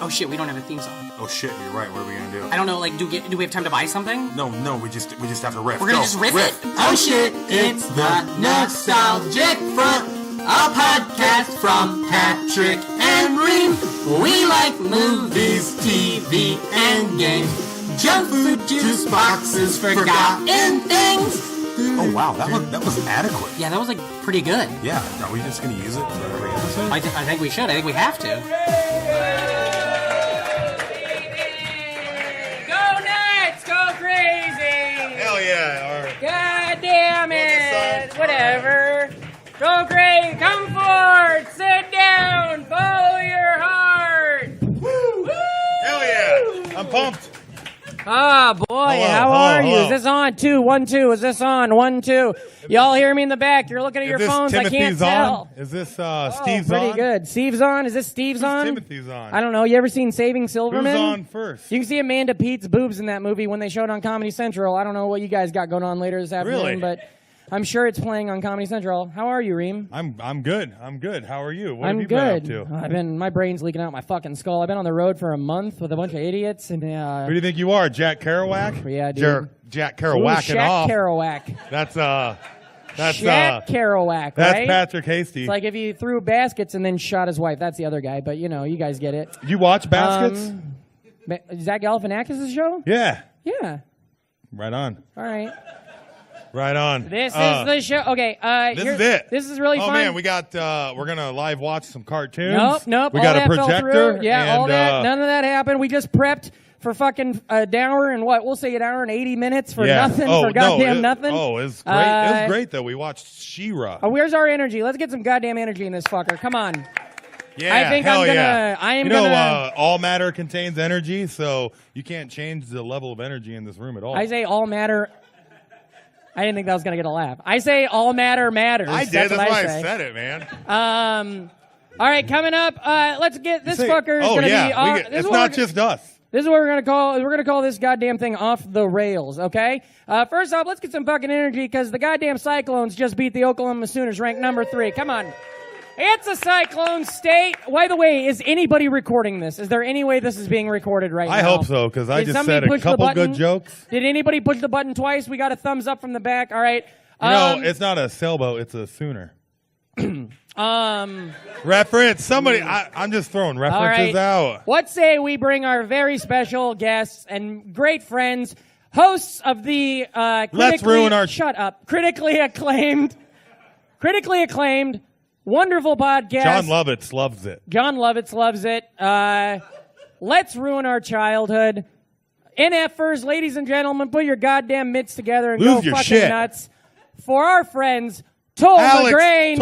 Oh shit, we don't have a theme song. Oh shit, you're right. What are we gonna do? I don't know. Like, do we have time to buy something? No, we just have to riff. We're gonna just riff it. Oh shit, it's the Nostalgic Front, a podcast from Patrick and Ream. We like movies, TV, and games. Junk food, juice boxes, forgotten things. Oh wow, that was adequate. Yeah, that was like pretty good. Yeah, are we just gonna use it for every episode? I think we should. I think we have to. Go nuts! Go crazy! Hell yeah! God damn it! Whatever. Go crazy! Come forward! Sit down! Follow your heart! Woo! Hell yeah! I'm pumped. Ah, boy, how are you? Is this on? 2, 1, 2. Is this on? 1, 2. Y'all hear me in the back. You're looking at your phones. Timothy's I can't tell. Is this Steve's pretty on? good. Steve's on? Is this Steve's on? Timothy's on. I don't know. You ever seen Saving Silverman? Who's on first? You can see Amanda Pete's boobs in that movie when they showed on Comedy Central. I don't know what you guys got going on later this afternoon, but I'm sure it's playing on Comedy Central. How are you, Ream? I'm good. How are you? What I'm have you good. been up to? My brain's leaking out my fucking skull. I've been on the road for a month with a bunch of idiots, and Who do you think you are, Jack Kerouac? Yeah, dude. Jack Kerouac and off. Kerouac. That's Jack Kerouac, that's right? Patrick Hasty. It's like if he threw baskets and then shot his wife. That's the other guy, but you know, you guys get it. You watch Baskets? Zach Galifianakis' show? Yeah. Yeah. Right on. All right. Right on. This is the show. Okay. This is it. This is really fun. Oh man, we got. We're gonna live watch some cartoons. Nope. We all got that a projector. fell through. Yeah, and, all that. None of that happened. We just prepped for fucking an hour and what? We'll say an hour and 80 minutes for nothing. For goddamn nothing. Oh, it was great. It was great though. We watched She-Ra. Where's our energy? Let's get some goddamn energy in this fucker. Come on. Yeah, I think hell I'm gonna. yeah. I am gonna. All matter contains energy, so you can't change the level of energy in this room at all. I say all matter. I didn't think that was going to get a laugh. I say all matter matters. I did. That's why I say. said it, man. All right, coming up. Let's get this fucker. Oh gonna yeah, be, it's not just us. This is what we're gonna call. We're gonna call this goddamn thing off the rails. Okay. First off, let's get some fucking energy because the goddamn Cyclones just beat the Oklahoma Sooners, ranked number 3. Come on. It's a cyclone state. By the way, is anybody recording this? Is there any way this is being recorded right now? I hope so, because I just said a couple good jokes. Did anybody push the button twice? We got a thumbs up from the back. All right. No, it's not a sailboat. It's a Sooner. Reference. Somebody. I'm just throwing references out. What say we bring our very special guests and great friends, hosts of the critically acclaimed, wonderful podcast. John Lovitz loves it. John Lovitz loves it. Let's ruin our childhood. NFers, ladies and gentlemen, put your goddamn mitts together and Lose go your fucking shit. nuts for our friends Toll ALEX McGrane.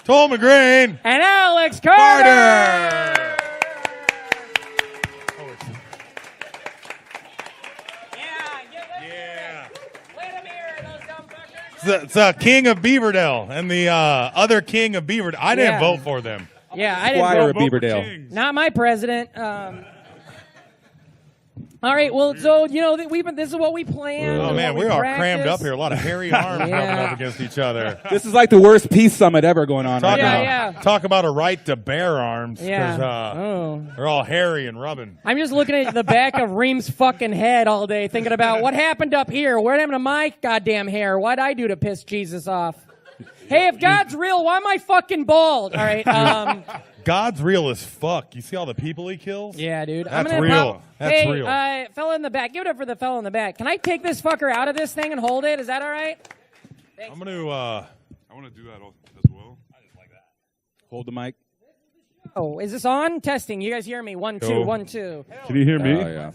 Toll McGrane. And ALEX Carter. It's King of Beaverdale and the other King of Beaverdale. I didn't vote for them. Yeah, I didn't Squire vote of Beaverdale. Not my president. All right, well, so, you know, this is what we planned. Oh, man, we are crammed up here. A lot of hairy arms rubbing up against each other. This is like the worst peace summit ever going on right now. Talk about a right to bear arms. Yeah. They're all hairy and rubbing. I'm just looking at the back of Ream's fucking head all day, thinking about what happened up here. What happened to my goddamn hair? What'd I do to piss Jesus off? Hey, if God's real, why am I fucking bald? All right. God's real as fuck. You see all the people he kills? Yeah, dude. That's real. That's real. Hey, fella in the back. Give it up for the fella in the back. Can I take this fucker out of this thing and hold it? Is that all right? Thanks. I'm going to... I want to do that as well. I just like that. Hold the mic. Oh, is this on? Testing. You guys hear me? 1, 2, 1, 2. Can you hear me? Yeah.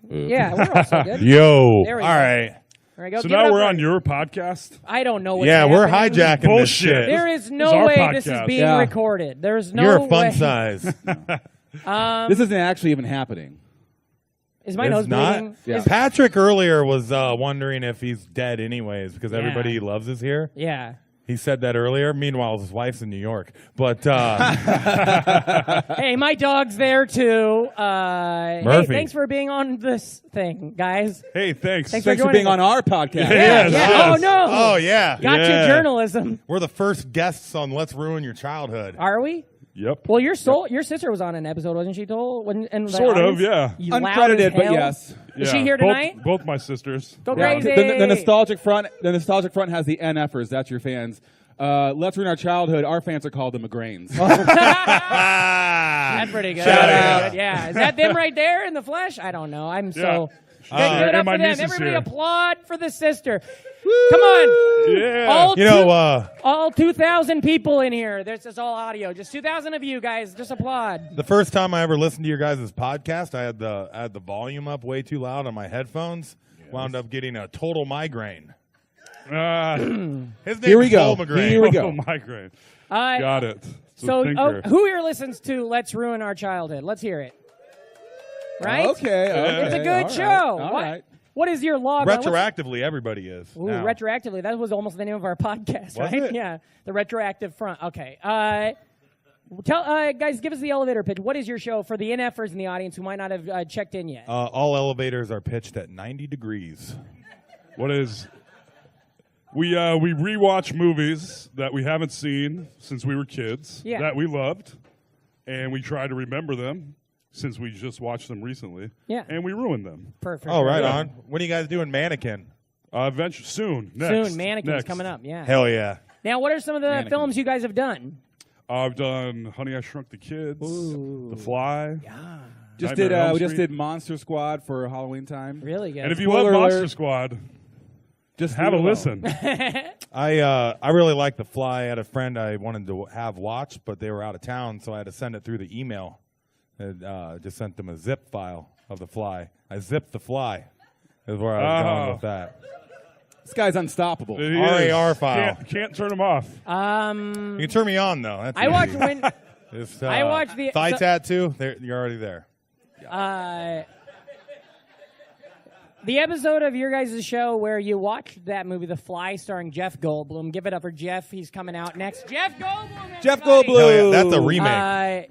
Yeah, we're also good. Yo. There we all go. right. There we go. So Give it now up we're for- on your podcast? I don't know what's We're happening. hijacking this Bullshit. shit. There is This no is our way this is podcast. being Yeah. recorded. There's no You're a fun way. size. This isn't actually even happening. Is my It's nose not. bleeding? Yeah. Is- Patrick earlier was wondering if he's dead anyways because everybody he loves is here. yeah. He said that earlier. Meanwhile, his wife's in New York. But Hey, my dog's there too. Murphy. Hey, thanks for being on this thing, guys. Hey, thanks. Thanks Thanks for joining being us. on our podcast. Yes, Yeah. yes. Oh no. oh yeah, Gotcha Yeah. journalism. we're the first guests on Let's Ruin Your Childhood. Are we? Yep. Well, your sister was on an episode, wasn't she? Told Sort of, yeah. Uncredited, but yes. Is she here tonight? Both my sisters. Go crazy. The nostalgic front. The nostalgic front has the NFers. That's your fans. Let's Ruin Our Childhood. Our fans are called the McGranes. That's pretty good. Shout out. Yeah. Is that them right there in the flesh? I don't know. I'm so give it up for them. Everybody applaud for the sister. Come on. Yeah. All 2,000 people in here. This is all audio. Just 2,000 of you guys. Just applaud. The first time I ever listened to your guys' podcast, I had the volume up way too loud on my headphones. Yes. Wound up getting a total migraine. His name Here we is go. Total McGrane. Here we go. Migraine. Got it. So who here listens to Let's Ruin Our Childhood? Let's hear it. Right? Okay. It's a good show. All right. What is your log? Retroactively, everybody is. Ooh, now. retroactively. That was almost the name of our podcast, right? It? Yeah, the retroactive front. Okay. Guys, give us the elevator pitch. What is your show for the NFers in the audience who might not have checked in yet? All elevators are pitched at 90 degrees. What is... We rewatch movies that we haven't seen since we were kids that we loved, and we try to remember them since we just watched them recently. Yeah. And we ruin them. Perfect. Oh, right on. When are you guys doing Mannequin? Eventually, soon. Next. Soon. Mannequin's Next. Coming up. Yeah. Hell yeah. Now, what are some of the Mannequin. films you guys have done? I've done Honey, I Shrunk the Kids, The Fly. Yeah. Nightmare We just Street. did Monster Squad for Halloween time. Really good. And if you Spoiler love Monster alert. Squad, Just have a leave it listen. I really like The Fly. I had a friend I wanted to have watch, but they were out of town, so I had to send it through the email. And just sent them a zip file of The Fly. I zipped The Fly is where I was going with that. This guy's unstoppable. It RAR is. file. Can't turn them off. You can turn me on, though. That's I watched easy. when It's, I watched the thigh tattoo. You're already there. the episode of your guys' show where you watched that movie, The Fly, starring Jeff Goldblum. Give it up for Jeff. He's coming out next. Jeff Goldblum. Jeff everybody. Goldblum. Hell yeah, that's a remake.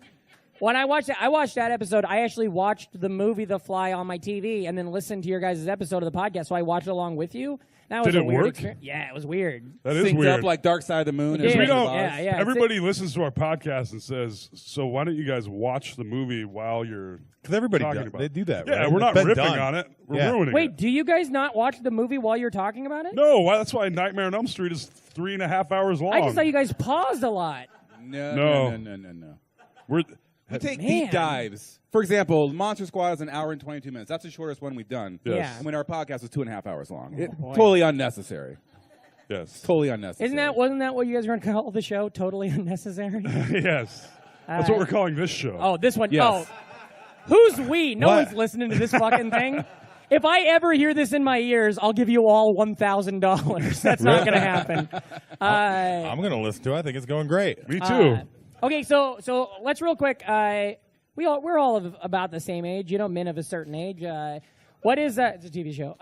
When I watched that episode. I actually watched the movie The Fly on my TV and then listened to your guys' episode of the podcast. So I watched it along with you. That was Did a it weird work? experience. Yeah, it was weird. That is Synced weird. up like Dark Side of the Moon. It and did. we don't. Yeah. Everybody listens to our podcast and says, "So why don't you guys watch the movie while you're?" Because everybody talking does. about They it? do that. Yeah, right? we're It's not been ripping done. on it. We're Yeah. ruining Wait, it. do you guys not watch the movie while you're talking about it? No, that's why Nightmare on Elm Street is 3.5 hours long. I just thought you guys paused a lot. No. We're We take Man. deep dives. For example, Monster Squad is an hour and 22 minutes. That's the shortest one we've done. Yes. Yeah. And when our podcast was 2.5 hours long. boy. Totally unnecessary. yes, Totally unnecessary. Wasn't that what you guys were going to call the show? Totally unnecessary? yes. That's what we're calling this show. Oh, this one. Yes. Oh, who's we? No What? one's listening to this fucking thing. If I ever hear this in my ears, I'll give you all $1,000. That's not going to happen. I'm going to listen to it. I think it's going great. Me too. Okay, so let's real quick. We're all about the same age. You know, men of a certain age. What is that? It's a TV show.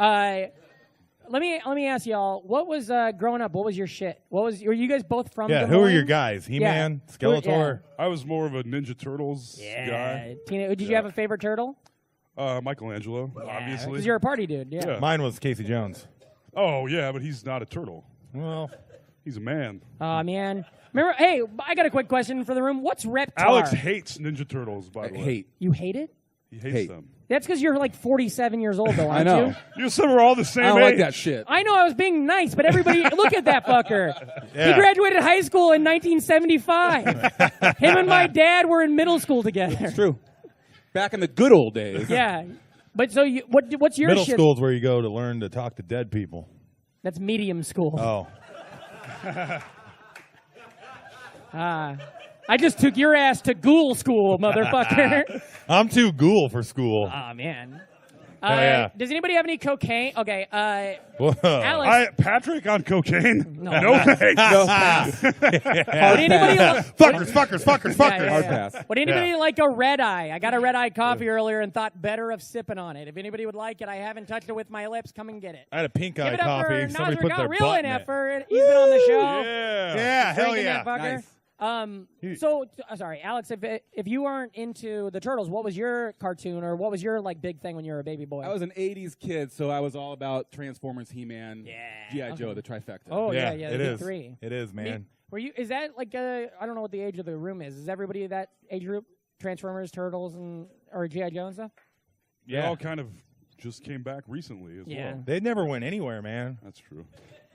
Let me ask y'all. What was growing up? What was your shit? Were you guys both from? Yeah, Des who are Moines? your guys? He-Man, Yeah. Skeletor. I was more of a Ninja Turtles guy. Did you have a favorite turtle? Michelangelo, obviously. Because you're a party dude. Yeah. Yeah. Mine was Casey Jones. Oh yeah, but he's not a turtle. Well, He's a man. Oh man. Remember? Hey, I got a quick question for the room. What's Reptar? Alex hates Ninja Turtles, by the way. Hate. You hate it? He hates Hate. them. That's because you're like 47 years old, though, aren't I know. you? You said we're all the same I don't age. like that shit. I know I was being nice, but everybody, look at that fucker. Yeah. He graduated high school in 1975. Him and my dad were in middle school together. It's true. Back in the good old days. Yeah. But so what's your middle shit? school's where you go to learn to talk to dead people. That's medium school. Oh. I just took your ass to ghoul school, motherfucker. I'm too ghoul for school. Oh, man. yeah. Does anybody have any cocaine? Okay. Whoa. Alex. Patrick on cocaine? No. thanks. No pass. Would anybody Fuckers. Hard pass. Would anybody like a red eye? I got a red eye coffee earlier and thought better of sipping on it. If anybody would like it, I haven't touched it with my lips. Come and get it. I had a pink Give eye it up coffee. for Somebody Nasser put got their real butt in in it. effort. He's been on the show. Yeah. Yeah, hell Drinking yeah. that fucker. Nice. Sorry, Alex. If you weren't into the Turtles, what was your cartoon or what was your like big thing when you were a baby boy? I was an 80s kid, so I was all about Transformers, He-Man, G.I. Joe, the trifecta. Oh yeah, it the big is. three. It is, man. Were you? Is that like I don't know what the age of the room is. Is everybody that age group? Transformers, Turtles, or G.I. Joe and stuff? They all kind of just came back recently as well. They never went anywhere, man. That's true.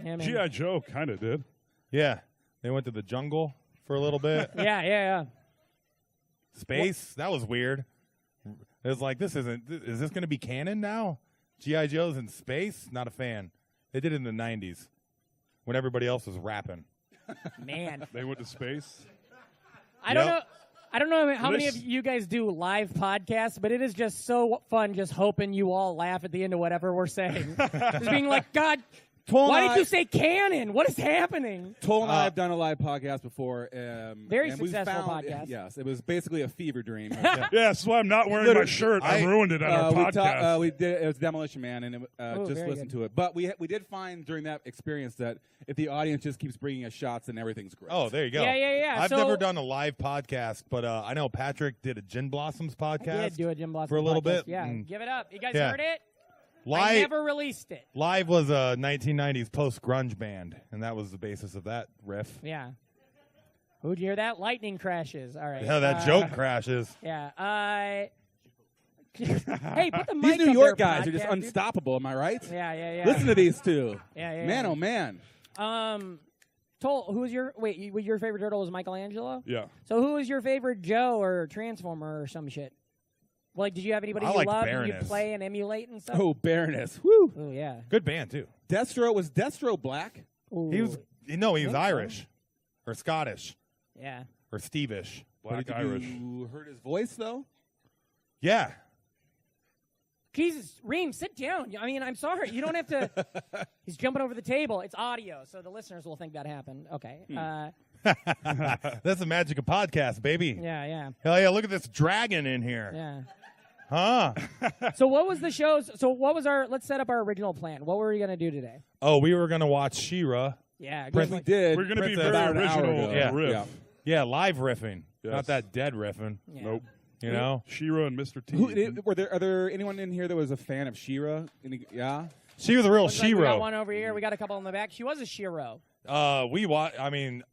Yeah, G.I. Joe kind of did. Yeah. They went to the jungle for a little bit. Yeah. Space, that was weird. It was like, is this going to be canon now? G.I. Joe's in space? Not a fan. They did it in the 90s when everybody else was rapping. Man. They went to space? I don't know. I don't know how many of you guys do live podcasts, but it is just so fun just hoping you all laugh at the end of whatever we're saying. Just being like, God, why did you say canon? What is happening? Toll and I have done a live podcast before. Very successful podcast. Yes, it was basically a fever dream. Yeah, that's why I'm not wearing my shirt. I ruined it on our podcast. We did. It was Demolition Man, and just listen to it. But we did find during that experience that if the audience just keeps bringing us shots, then everything's great. Oh, there you go. Yeah. I've never done a live podcast, but I know Patrick did a Gin Blossoms podcast. I did do a Gin Blossoms for a little podcast. bit. Yeah, give it up. You guys heard it? Live, I never released it. Live was a 1990s post-grunge band, and that was the basis of that riff. Yeah. Who'd you hear that? Lightning crashes. All right. Yeah, that joke crashes. Yeah. Hey, put the mic These New up York there, guys are just podcast, unstoppable. Am I right? Yeah. Listen to these two. Yeah. Man, oh man. Toll, who was your your favorite turtle was Michelangelo? Yeah. So who was your favorite Joe or Transformer or some shit? Like, did you have anybody you loved and you play and emulate and stuff? Oh, Baroness. Woo. Oh, yeah. Good band, too. Was Destro black? Ooh. He was Irish or Scottish Yeah. or Steve-ish. Black Irish. You heard his voice, though? Yeah. Jesus, Ream, sit down. I mean, I'm sorry. You don't have to. He's jumping over the table. It's audio, so the listeners will think that happened. Okay. That's the magic of podcast, baby. Yeah. Hell yeah, look at this dragon in here. Yeah. Huh? So what was the show's? So what was our? Let's set up our original plan. What were we gonna do today? Oh, we were going to watch She-Ra. Yeah. We did. We're going to be Princess very about an hour original ago. in Yeah. the riff. Yeah. Yeah, live riffing. Yes. Not that dead riffing. Yeah. Nope. You know? She-Ra and Mr. T. Are there anyone in here that was a fan of She-Ra? Yeah? She was a real Looks like we got She-Ra. one over here. We got a couple in the back. She was a Shiro.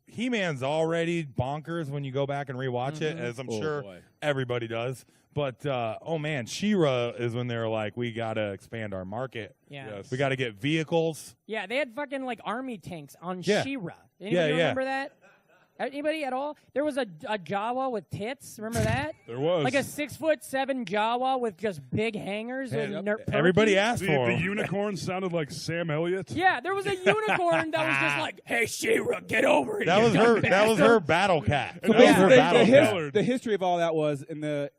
He-Man's already bonkers when you go back and rewatch it, as I'm sure everybody does. But, oh, man, She-Ra is when they're like, we got to expand our market. Yeah. Yes. We got to get vehicles. Yeah, they had fucking like army tanks on Yeah. She-Ra. Anybody Yeah. remember that? Anybody at all? There was a Jawa with tits. Remember that? There was. Like a 6'7" Jawa with just big hangers. And Everybody asked The for him. unicorn sounded like Sam Elliott. Yeah, there was a unicorn that was just like, "Hey, She-Ra, get over here." That was her. That was her battle cat. And That was her the- battle the cat. his- The history of all that was in the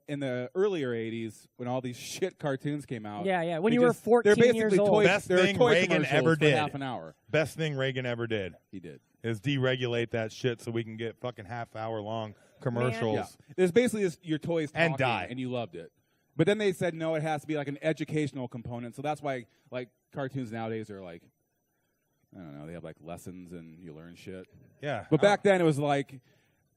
earlier 80s when all these shit cartoons came out. Yeah. When they you were 14 they're basically years old. toy, Best they're thing toy Reagan commercials ever for did. half an hour. Best thing Reagan ever did He did. is deregulate that shit so we can get fucking half-hour long commercials. Yeah. There's basically your toys And talking, die. and you loved it. But then they said no, it has to be like an educational component. So that's why like cartoons nowadays are like, I don't know, they have like lessons and you learn shit. Yeah. But back then it was like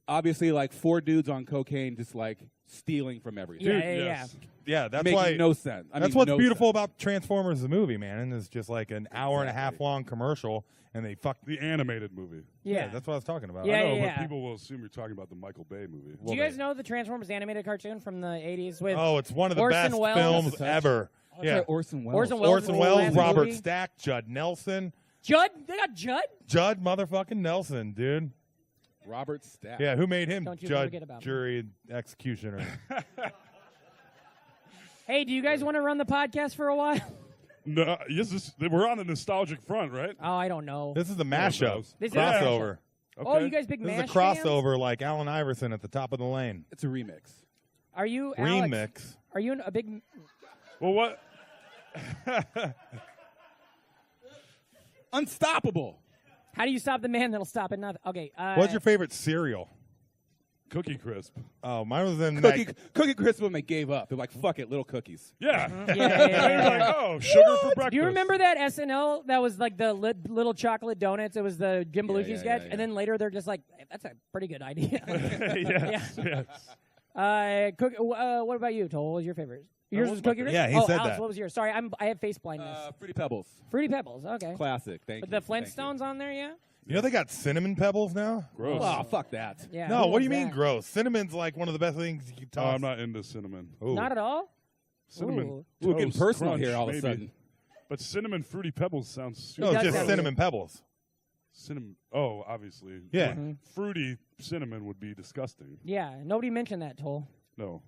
obviously like 4 dudes on cocaine just like stealing from everything. Yeah. Yeah, that's Making why. no sense. That's what's beautiful about Transformers the movie, man. And it's just like an hour and a half long commercial, and they fuck. The animated movie. Yeah. That's what I was talking about. Yeah, I know, yeah. but people will assume you're talking about the Michael Bay movie. Do you guys know the Transformers animated cartoon from the 80s with Oh, it's one of the Orson best Welles? films ever. Yeah. Orson Welles. Orson Welles? Orson Welles, last Robert movie? Stack, Judd Nelson. Judd? They got Judd? Judd motherfucking Nelson, dude. Robert Stack. Yeah, who made him Don't you judge, forget about jury, and executioner? Hey, do you guys want to run the podcast for a while? No, we're on the nostalgic front, right? Oh, I don't know. This is the mashup. This is a crossover. Okay. Oh, you guys big This MASH is a crossover like Allen Iverson at the top of the lane. It's a remix. fans? Are you Alex, Remix. Are you a big? Well, what? Unstoppable. How do you stop the man that'll stop at nothing? Okay. What's your favorite cereal? Cookie Crisp. Oh, mine was in Cookie Crisp when they gave up. They're like, fuck it, little cookies. Yeah. Yeah, yeah, yeah, You're like, oh, sugar for breakfast. Do you remember that SNL that was like the little chocolate donuts? It was the Jim Belushi yeah, sketch, yeah. and then later they're just like, hey, "That's a pretty good idea." Yes. What about you, Toll? What was your favorite? Yours was Cookie Crisp? Yeah, he oh, said Alex, that. What was yours? Sorry, I have face blindness. Fruity Pebbles. Fruity Pebbles. Okay. Classic. Thank With you. the Flintstones on there, yeah. You know they got cinnamon pebbles now? Gross. Oh, fuck that. Yeah. No, who what do you wants mean that? gross? Cinnamon's like one of the best things you can Oh, toss. I'm not into cinnamon. Ooh. Not at all. Cinnamon. Ooh. We're getting Toast personal Crunch, here all of a maybe. sudden. But cinnamon fruity pebbles sounds No, super. it's does just have cinnamon pebbles. Cinnamon. Oh, obviously. Yeah. Fruity cinnamon would be disgusting. Yeah. Nobody mentioned that, Toll. No.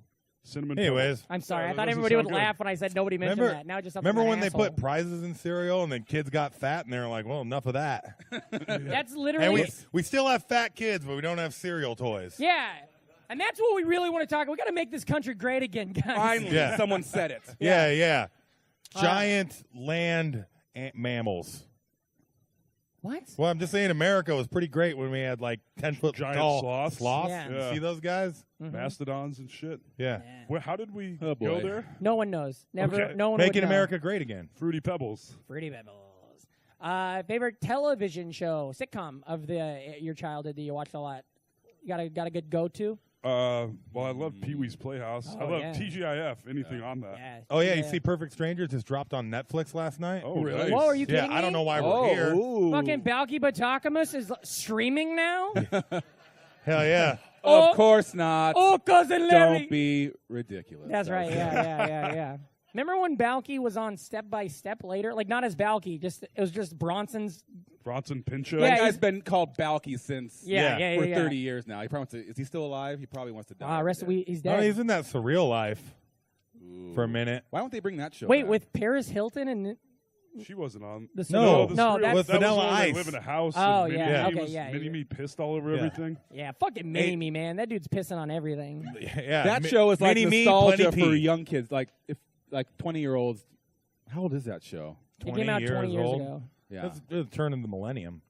Cinnamon. Anyways. I'm sorry. Yeah, I that thought doesn't everybody would sound good. laugh when I said nobody mentioned Remember, that. Now it just remember when they asshole. put prizes in cereal and then kids got fat and they were like, well, enough of that. That's And literally. we still have fat kids, but we don't have cereal toys. Yeah. And that's what we really want to talk about. We got to make this country great again, guys. Finally, Yeah. someone said it. Yeah. Giant land mammals. What? Well, I'm just saying America was pretty great when we had like 10-foot Giant tall sloths. Yeah. Yeah. See those guys? Mastodons and shit. Yeah. Well, how did we Oh, go boy. there? No one knows. Never. Okay. No one would Making know. America great again. Fruity pebbles. Fruity Pebbles. Favorite television show, sitcom of your childhood that you watched a lot? You got a good go-to? Well, I love Pee Wee's Playhouse. I Oh, love yeah. TGIF. Anything on that? Yeah. Oh, yeah, you see Perfect Strangers just dropped on Netflix last night? Oh, Really? nice. Whoa, are you yeah, kidding I don't me? know why Oh, we're here. ooh. Fucking Balky Batakamus is streaming now? Hell yeah. Oh. Of course not. Oh, cousin Larry. Don't be ridiculous. That's right. Yeah. Remember when Balky was on Step by Step later? Like not as Balky, just it was just Bronson's. Bronson Pinchot. Yeah, That guy's been called Balky since Yeah. for 30 years now. He probably wants to, is he still alive? He probably wants to die. Rest of he's No, dead. he's in that surreal life for a minute. Why don't they bring that show Wait, back? with Paris Hilton and She wasn't on. the No. the no, surreal- that's With that was Vanilla when they Ice. live in a house. Oh, and yeah, Mini-Me okay, was, yeah, Mini-Me pissed all over Yeah. everything. yeah, fucking Mini-Me, man. That dude's pissing on everything. Yeah, that show is like Mini-Me, nostalgia Plenty for P. young kids, like 20-year-olds. How old is that show? It came out 20 years old. ago. Yeah. That's the turn of the millennium.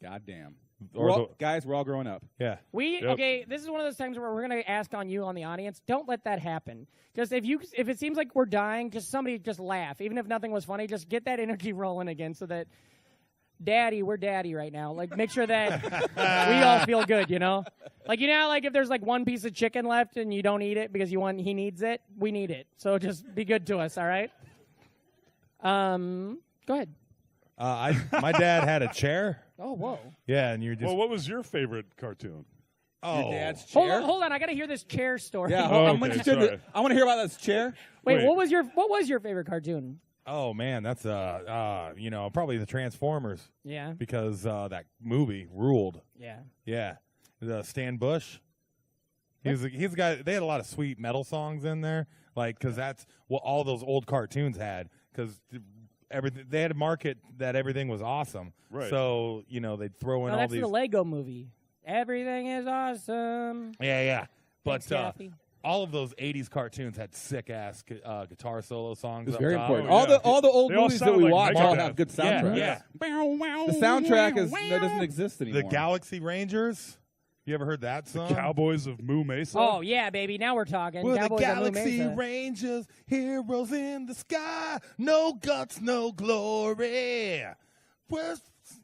Goddamn. Or Guys, we're all growing up. Yeah. Okay, this is one of those times where we're gonna ask on you on the audience. Don't let that happen. Just if it seems like we're dying, just somebody just laugh. Even if nothing was funny, just get that energy rolling again so that we're daddy right now. Like make sure that we all feel good, you know? Like you know how, like if there's like one piece of chicken left and you don't eat it because he needs it, we need it. So just be good to us, all right? Go ahead. My dad had a chair. Oh, whoa. Yeah, and you're just. Well, what was your favorite cartoon? Oh, Your dad's Hold chair? on. I got to hear this chair story. Yeah, Oh, I'm okay, interested. sorry. I want to hear about this chair. Wait, Wait. what was your favorite cartoon? Oh man, that's probably the Transformers Yeah. because that movie ruled. Yeah. Yeah, the Stan Bush. He's a guy. They had a lot of sweet metal songs in there, like because that's what all those old cartoons had. Because everything they had a market that everything was awesome. Right. So they'd throw in all that's these. the Lego movie. Everything is awesome. Yeah. But Thanks, Kathy. all of those '80s cartoons had sick ass guitar solo songs. It's up very top. important. Oh, yeah. All the old They all movies that sound we like watch all Megadeth. have good soundtracks. Yeah. The soundtrack doesn't exist anymore. The Galaxy Rangers. You ever heard that song? Cowboys of Moo Mesa. Oh yeah, baby. Now we're talking. We're the Cowboys of Blue Galaxy Mesa. Rangers, heroes in the sky, no guts, no glory.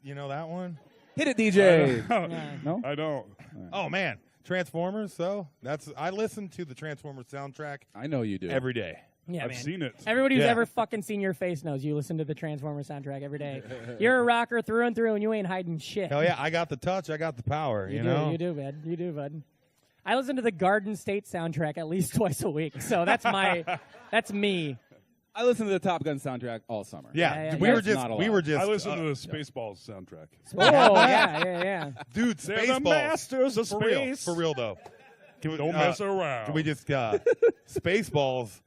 You know that one? Hit it, DJ. Yeah. No? I don't. Oh man, Transformers. So I listen to the Transformers soundtrack I know you do. every day. Yeah, I've man. seen it. Everybody who's Yeah. ever fucking seen your face knows you listen to the Transformers soundtrack every day. You're a rocker through and through, and you ain't hiding shit. Hell yeah, I got the touch, I got the power. You know? You do, bud. You do, bud. I listen to the Garden State soundtrack at least twice a week, so that's me. I listen to the Top Gun soundtrack all summer. Yeah, Yeah, we yeah. were just Not a we lot. were just I listen to the Spaceballs soundtrack. Oh yeah. dude, They're the Spaceballs. masters of For real, space. for real though. Can we, Don't mess around. Can we just Spaceballs?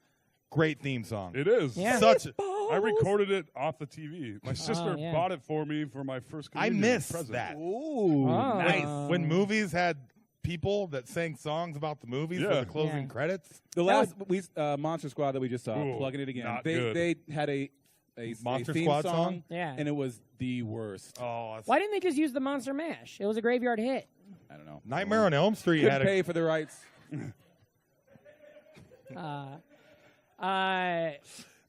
Great theme song. It is. Yeah. Such. I recorded it off the TV. My sister yeah. bought it for me for my first I communion miss present. that. Ooh. Oh. Nice. When movies had people that sang songs about the movies for Yeah. the closing Yeah. credits. The last Monster Squad that we just saw, Ooh, plugging it again. not They good. had a Monster theme Squad song, song? Yeah. and it was the worst. Oh, Why didn't they just use the Monster Mash? It was a graveyard hit. I don't know. Nightmare on Elm Street Couldn't had pay for the rights.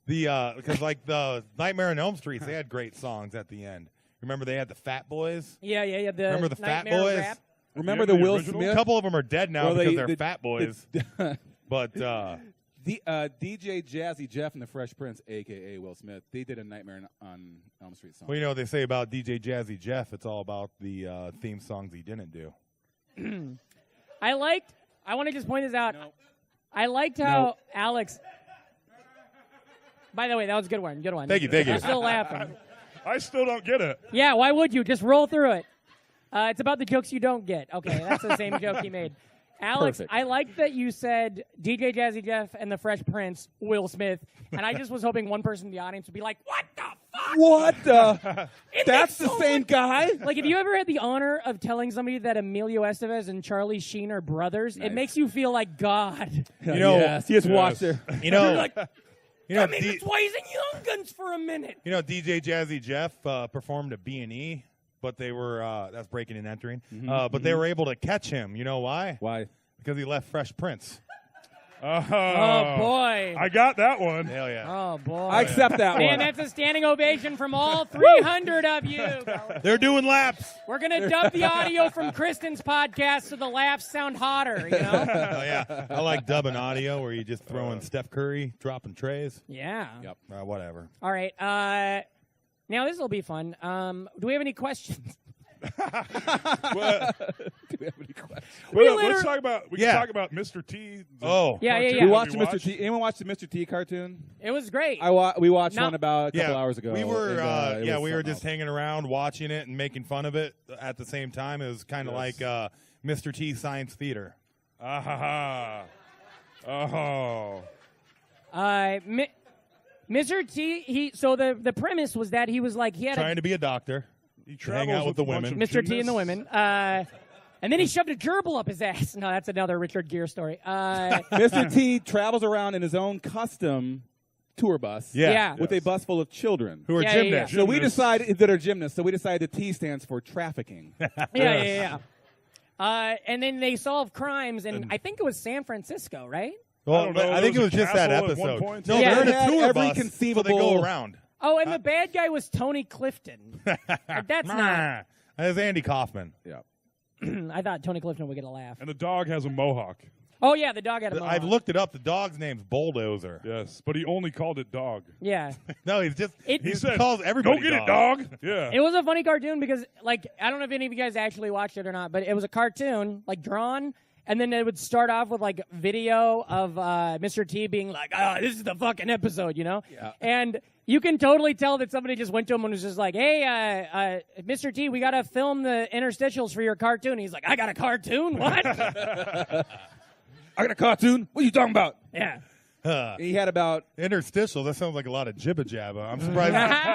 because like the Nightmare on Elm Street, they had great songs at the end. Remember they had the Fat Boys. Yeah. Remember the Fat Nightmare Boys? Rap. Remember Yeah, the the Will original? A Smith? couple of them are dead now Well, because they- they're the- Fat Boys. But The DJ Jazzy Jeff and the Fresh Prince, a.k.a. Will Smith, they did a Nightmare on Elm Street song. Well, you know what they say about DJ Jazzy Jeff? It's all about the theme songs he didn't do. I want to just point this out. Nope. I liked how Alex. By the way, that was a good one. Good one. Thank you. I'm still laughing. I still don't get it. Yeah, why would you? Just roll through it. It's about the jokes you don't get. Okay, that's the same joke he made. Alex, Perfect. I like that you said DJ Jazzy Jeff and the Fresh Prince, Will Smith, and I just was hoping one person in the audience would be like, what the fuck? What the? It That's makes the so same much- guy? Like, if you ever had the honor of telling somebody that Emilio Estevez and Charlie Sheen are brothers, it makes you feel like God. You know, yes, you just watched her. You know, Like, you know, I mean, it's why he's in Young Guns for a minute. you know, DJ Jazzy Jeff performed at B&E, but they were that's breaking and entering. But they were able to catch him. You know why? Why? Because he left Fresh Prince. Oh, boy. I got that one. Hell yeah. Oh, boy. I accept that Man, one. that's a standing ovation from all 300 of you. They're doing laps. We're going to dub the audio from Kristen's podcast so the laughs sound hotter, you know? Oh yeah. I like dubbing audio where you just throw in Steph Curry dropping trays. Yeah. Yep. Whatever. All right. Now, this will be fun. Do we have any questions? Well, Do we have any questions? let's talk about. We Yeah. can talk about Mr. T. the Oh. Yeah, yeah, cartoon yeah. We that watched the Mr. T. Anyone watch the Mr. T cartoon? It was great. We watched No. one about a couple Yeah, hours ago. we were and, it was we were something just else. hanging around watching it and making fun of it at the same time. It was kind of Yes. like Mr. T Science Theater. Ah ha ha. Oh. Mr. T, so the premise was that he was like, he had Trying to be a doctor. He hang travels out with the a bunch women. of Mr. T and the gymnasts. women. And then he shoved a gerbil up his ass. No, that's another Richard Gere story. Mr. T travels around in his own custom tour bus. Yeah. Yeah. With a bus full of children. Who are Yeah, yeah, gymnasts. So we Gymnasts. decided that are gymnasts. So we decided the T stands for trafficking. Yeah. And then they solve crimes, and I think it was San Francisco, right? Well, I don't know, I think there it was was a just that castle at one episode. point. No, Yeah. they're in They a had tour every bus, so they conceivable- go around. Oh, and the bad guy was Tony Clifton. That's not. That's Andy Kaufman. Yeah. I thought Tony Clifton would get a laugh. And the dog has a mohawk. Oh, yeah, the dog had a mohawk. I've looked it up. The dog's name's Bulldozer. Yes, but he only called it dog. Yeah. No, he's just It- he He said, calls everybody "Go get it, dog." Yeah. It was a funny cartoon because, like, I don't know if any of you guys actually watched it or not, but it was a cartoon, like, drawn, and then it would start off with, like, video of Mr. T being like, this is the fucking episode, you know? Yeah. And you can totally tell that somebody just went to him and was just like, hey, Mr. T, we got to film the interstitials for your cartoon. He's like, I got a cartoon? What? I got a cartoon. What are you talking about? Yeah. He had about Interstitial. That sounds like a lot of jibba jabba.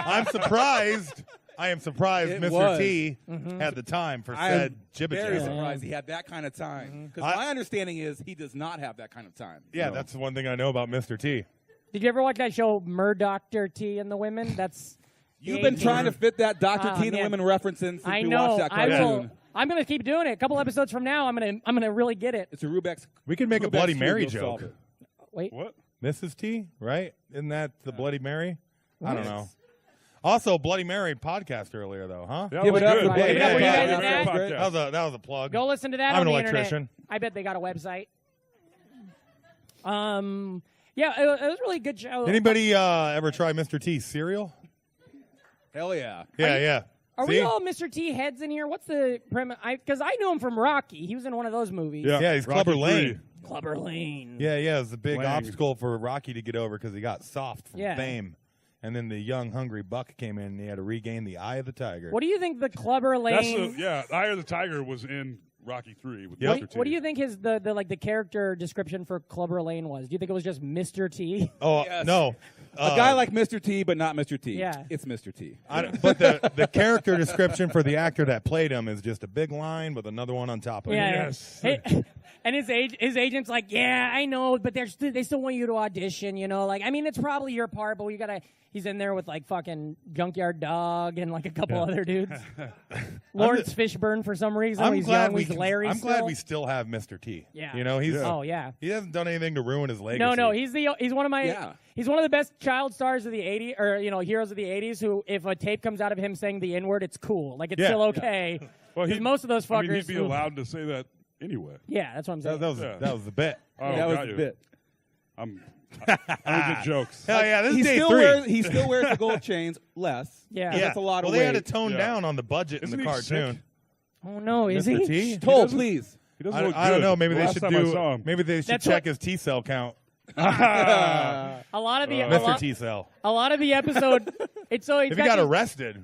I'm surprised. I am surprised It Mr. was. T had the time for I said am jibba very jabba. surprised he had that kind of time. Because I- my understanding is he does not have that kind of time. Yeah, So- that's the one thing I know about Mr. T. Did you ever watch that show, Murdoctor T and the Women? That's You've been trying to fit that Dr. Oh, T and the man. women reference in since I we know. watched that I cartoon. will. I'm gonna keep doing it. A couple episodes from now, I'm gonna really get it. It's a Rubik's. We could make a Rubik's Bloody Cube, Mary you'll solve joke. it. Wait. What? Mrs. T, right? Isn't that the Bloody Mary? I don't know. Also, Bloody Mary podcast earlier, though, huh? Yeah, Give was it up good. for Bloody Give it up for Mary. you guys Yeah, in that was that. great. That was a plug. Go listen to that I'm on an the electrician. internet. I bet they got a website. Yeah, it was a really good show. Anybody ever try Mr. T cereal? Hell yeah. Yeah. Are See? we all Mr. T heads in here? What's the premise? Because I knew him from Rocky. He was in one of those movies. Yeah, he's Rocky Clubber III. Lane. Clubber Lane. Yeah, it was a big Lang. obstacle for Rocky to get over because he got soft from Yeah. fame. And then the young, hungry buck came in and he had to regain the eye of the tiger. What do you think the Clubber That's Lane? Eye of the Tiger was in Rocky 3 with Yep. Mr. T. What do you think his the character description for Clubber Lane was? Do you think it was just Mr. T? Oh, Yes. no. A guy like Mr. T, but not Mr. T. Yeah. It's Mr. T. But the character description for the actor that played him is just a big line with another one on top of it. Yes. Hey, and his agent's like, yeah, I know, but they still want you to audition, you know? Like, I mean, it's probably your part, but he's in there with, like, fucking Junkyard Dog and, like, a couple other dudes. Lawrence Fishburne, for some reason. I'm he's glad young, he's Larry I'm still. glad we still have Mr. T. Yeah. You know, he's Oh, yeah. he hasn't done anything to ruin his legacy. No, he's one of my Yeah. he's one of the best child stars of the 80s, or heroes of the 80s. Who, if a tape comes out of him saying the N-word, it's cool, like it's Yeah. still okay. Well, 'Cause most of those fuckers. I mean, he'd be allowed to say that anyway. Yeah, that's what I'm saying. That was the bit. Oh, that was got the you. bit. I don't get jokes. Hell yeah, this he is day still 3. he still wears the gold chains less. Yeah. That's a lot of well, weight. they had to tone Yeah. down on the budget Isn't in the he cartoon. sick? Oh no, is Mr. he? T? Toll, please. He doesn't look I don't good. know. Maybe The they last should time I saw do. him. Maybe they should That's check what- his T cell count. A lot of the Mr. T cell. a lot of the episode. It's so If he got arrested.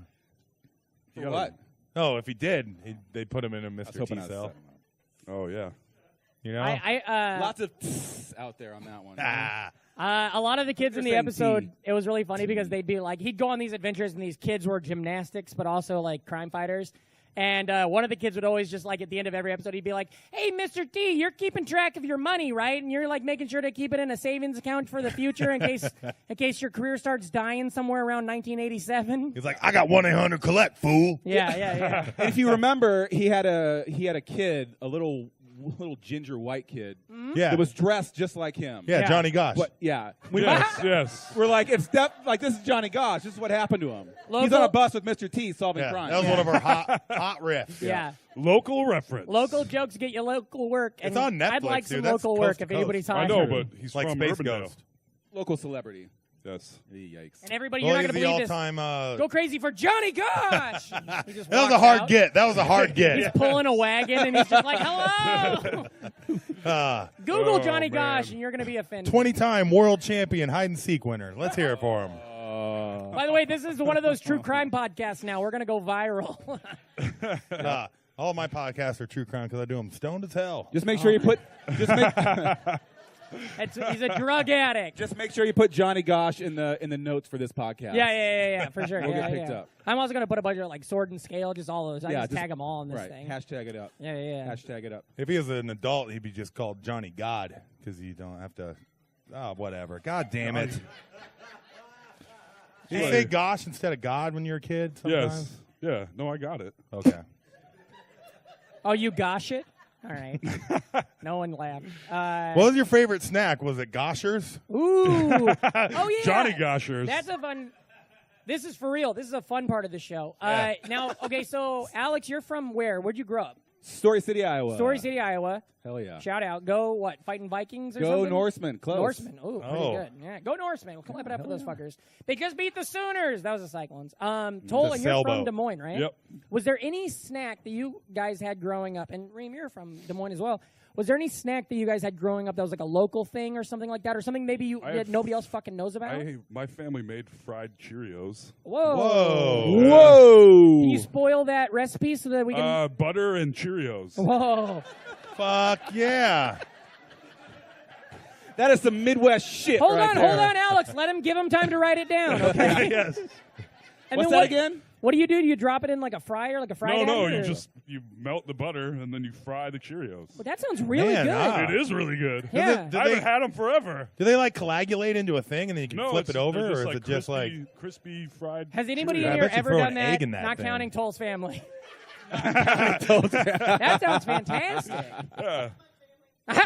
For what? Oh, if he did, they put him in a I was Mr. hoping T I was cell. setting him up. Oh yeah. You know. Lots of out there on that one. A lot of the kids in the You're saying episode, T. it was really funny because they'd be like, he'd go on these adventures and these kids were gymnastics, but also like crime fighters. And one of the kids would always just like at the end of every episode, he'd be like, "Hey, Mr. T, you're keeping track of your money, right? And you're like making sure to keep it in a savings account for the future in case your career starts dying somewhere around 1987." He's like, I got 1-800-COLLECT, fool. Yeah. And if you remember, he had a kid, a little ginger white kid Yeah. that was dressed just like him. Yeah, Yeah. Johnny Gosh. But yeah, Yes. we're like, it's like this is Johnny Gosh. This is what happened to him. He's Local- on a bus with Mr. T solving Yeah, crime. that was one of our hot riffs. Yeah. Local reference. Local jokes get you local work. And It's on Netflix, I'd like dude. some That's local coast work to if coast. anybody's I hiring. know, but he's Like from Space Urbandale. Ghost. Local celebrity. Yes. Yikes. And everybody, Well, you're he's not the going to believe this. all-time. Go crazy for Johnny Gosh. He just That was a walks hard out. get. That was a hard He's get. pulling a wagon and he's just like, "Hello." Google Oh, Johnny man. Gosh and you're going to be offended. 20-time world champion hide and seek winner. Let's hear it for him. By the way, this is one of those true crime podcasts now. We're going to go viral. All my podcasts are true crime because I do them stoned as hell. Just make sure you put. He's He's a drug addict. Just make sure you put Johnny Gosh in the notes for this podcast. Yeah, for sure. We'll yeah, get picked yeah. up. I'm also going to put a bunch of like sword and scale, just all those. I Yeah, just just- tag them all in this Right. thing. Hashtag it up. Yeah. Hashtag it up. If he was an adult, he'd be just called Johnny God because you don't have to. Oh, whatever. God damn it. Did you say gosh instead of God when you were a kid sometimes? Yes. Yeah. No, I got it. Okay. Oh, you gosh it? All right. No one laughed. What was your favorite snack? Was it Goshers? Ooh. Oh, yeah. Johnny Goshers. That's a fun. This is for real. This is a fun part of the show. Now, okay, so Alex, you're from where? Where'd you grow up? Story City, Iowa. Story City, Iowa. Hell yeah. Shout out. Go what? Fighting Vikings or Go something? Norsemen. Close. Norsemen. Ooh, pretty Oh. good. Yeah. Go Norsemen. We'll clap it up for those fuckers. They just beat the Sooners. That was the Cyclones. Toll, The and you're from sailboat. Des Moines, right? Yep. Was there any snack that you guys had growing up? And Ream, you're from Des Moines as well. Was there any snack that you guys had growing up that was like a local thing or something like that? Or something maybe that nobody else fucking knows about? My family made fried Cheerios. Whoa. Whoa. Whoa. Can you spoil that recipe so that we can... Butter and Cheerios. Whoa. Fuck yeah. That is some Midwest shit. Hold right on, there. Alex. Give him time to write it down, okay? Yes. And What's then that again? What do? Do you drop it in like a fryer, like a fried No, egg, you or- just melt the butter and then you fry the Cheerios. Well, that sounds really Man, good. It is really good. Yeah. Do I they- haven't had them forever. Do they like coagulate into a thing and then you can No, flip it they're over, just or is like it just like? crispy fried? Has anybody Cheerios. in I here bet you ever throw done an that? egg in that Not thing. counting Toll's family. That sounds fantastic. Yeah.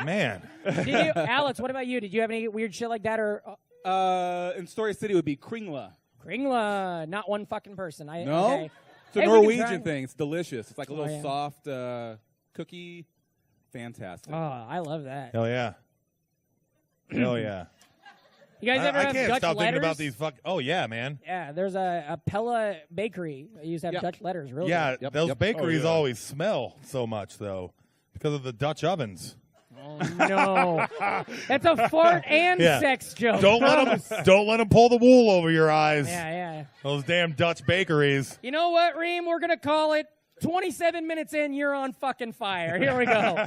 Man. Did you, Alex? What about you? Did you have any weird shit like that, or In Story City would be Kringla. Kringla? Not one fucking person. No? Okay. It's a Hey, we can Norwegian try. thing. It's delicious. It's like a little yeah. soft cookie. Fantastic. Oh, I love that. Hell yeah. Hell yeah. You guys ever I have can't Dutch stop letters? thinking about these Oh yeah, man. Yeah, there's a Pella bakery. They used to have Yeah. Dutch letters. Really? Yeah, Yep, those yep. bakeries Oh, yeah. always smell so much though because of the Dutch ovens. Oh, no. That's a fart and Yeah. sex joke. Don't let them pull the wool over your eyes. Yeah. Those damn Dutch bakeries. You know what, Reem? We're going to call it 27 minutes in, you're on fucking fire. Here we go.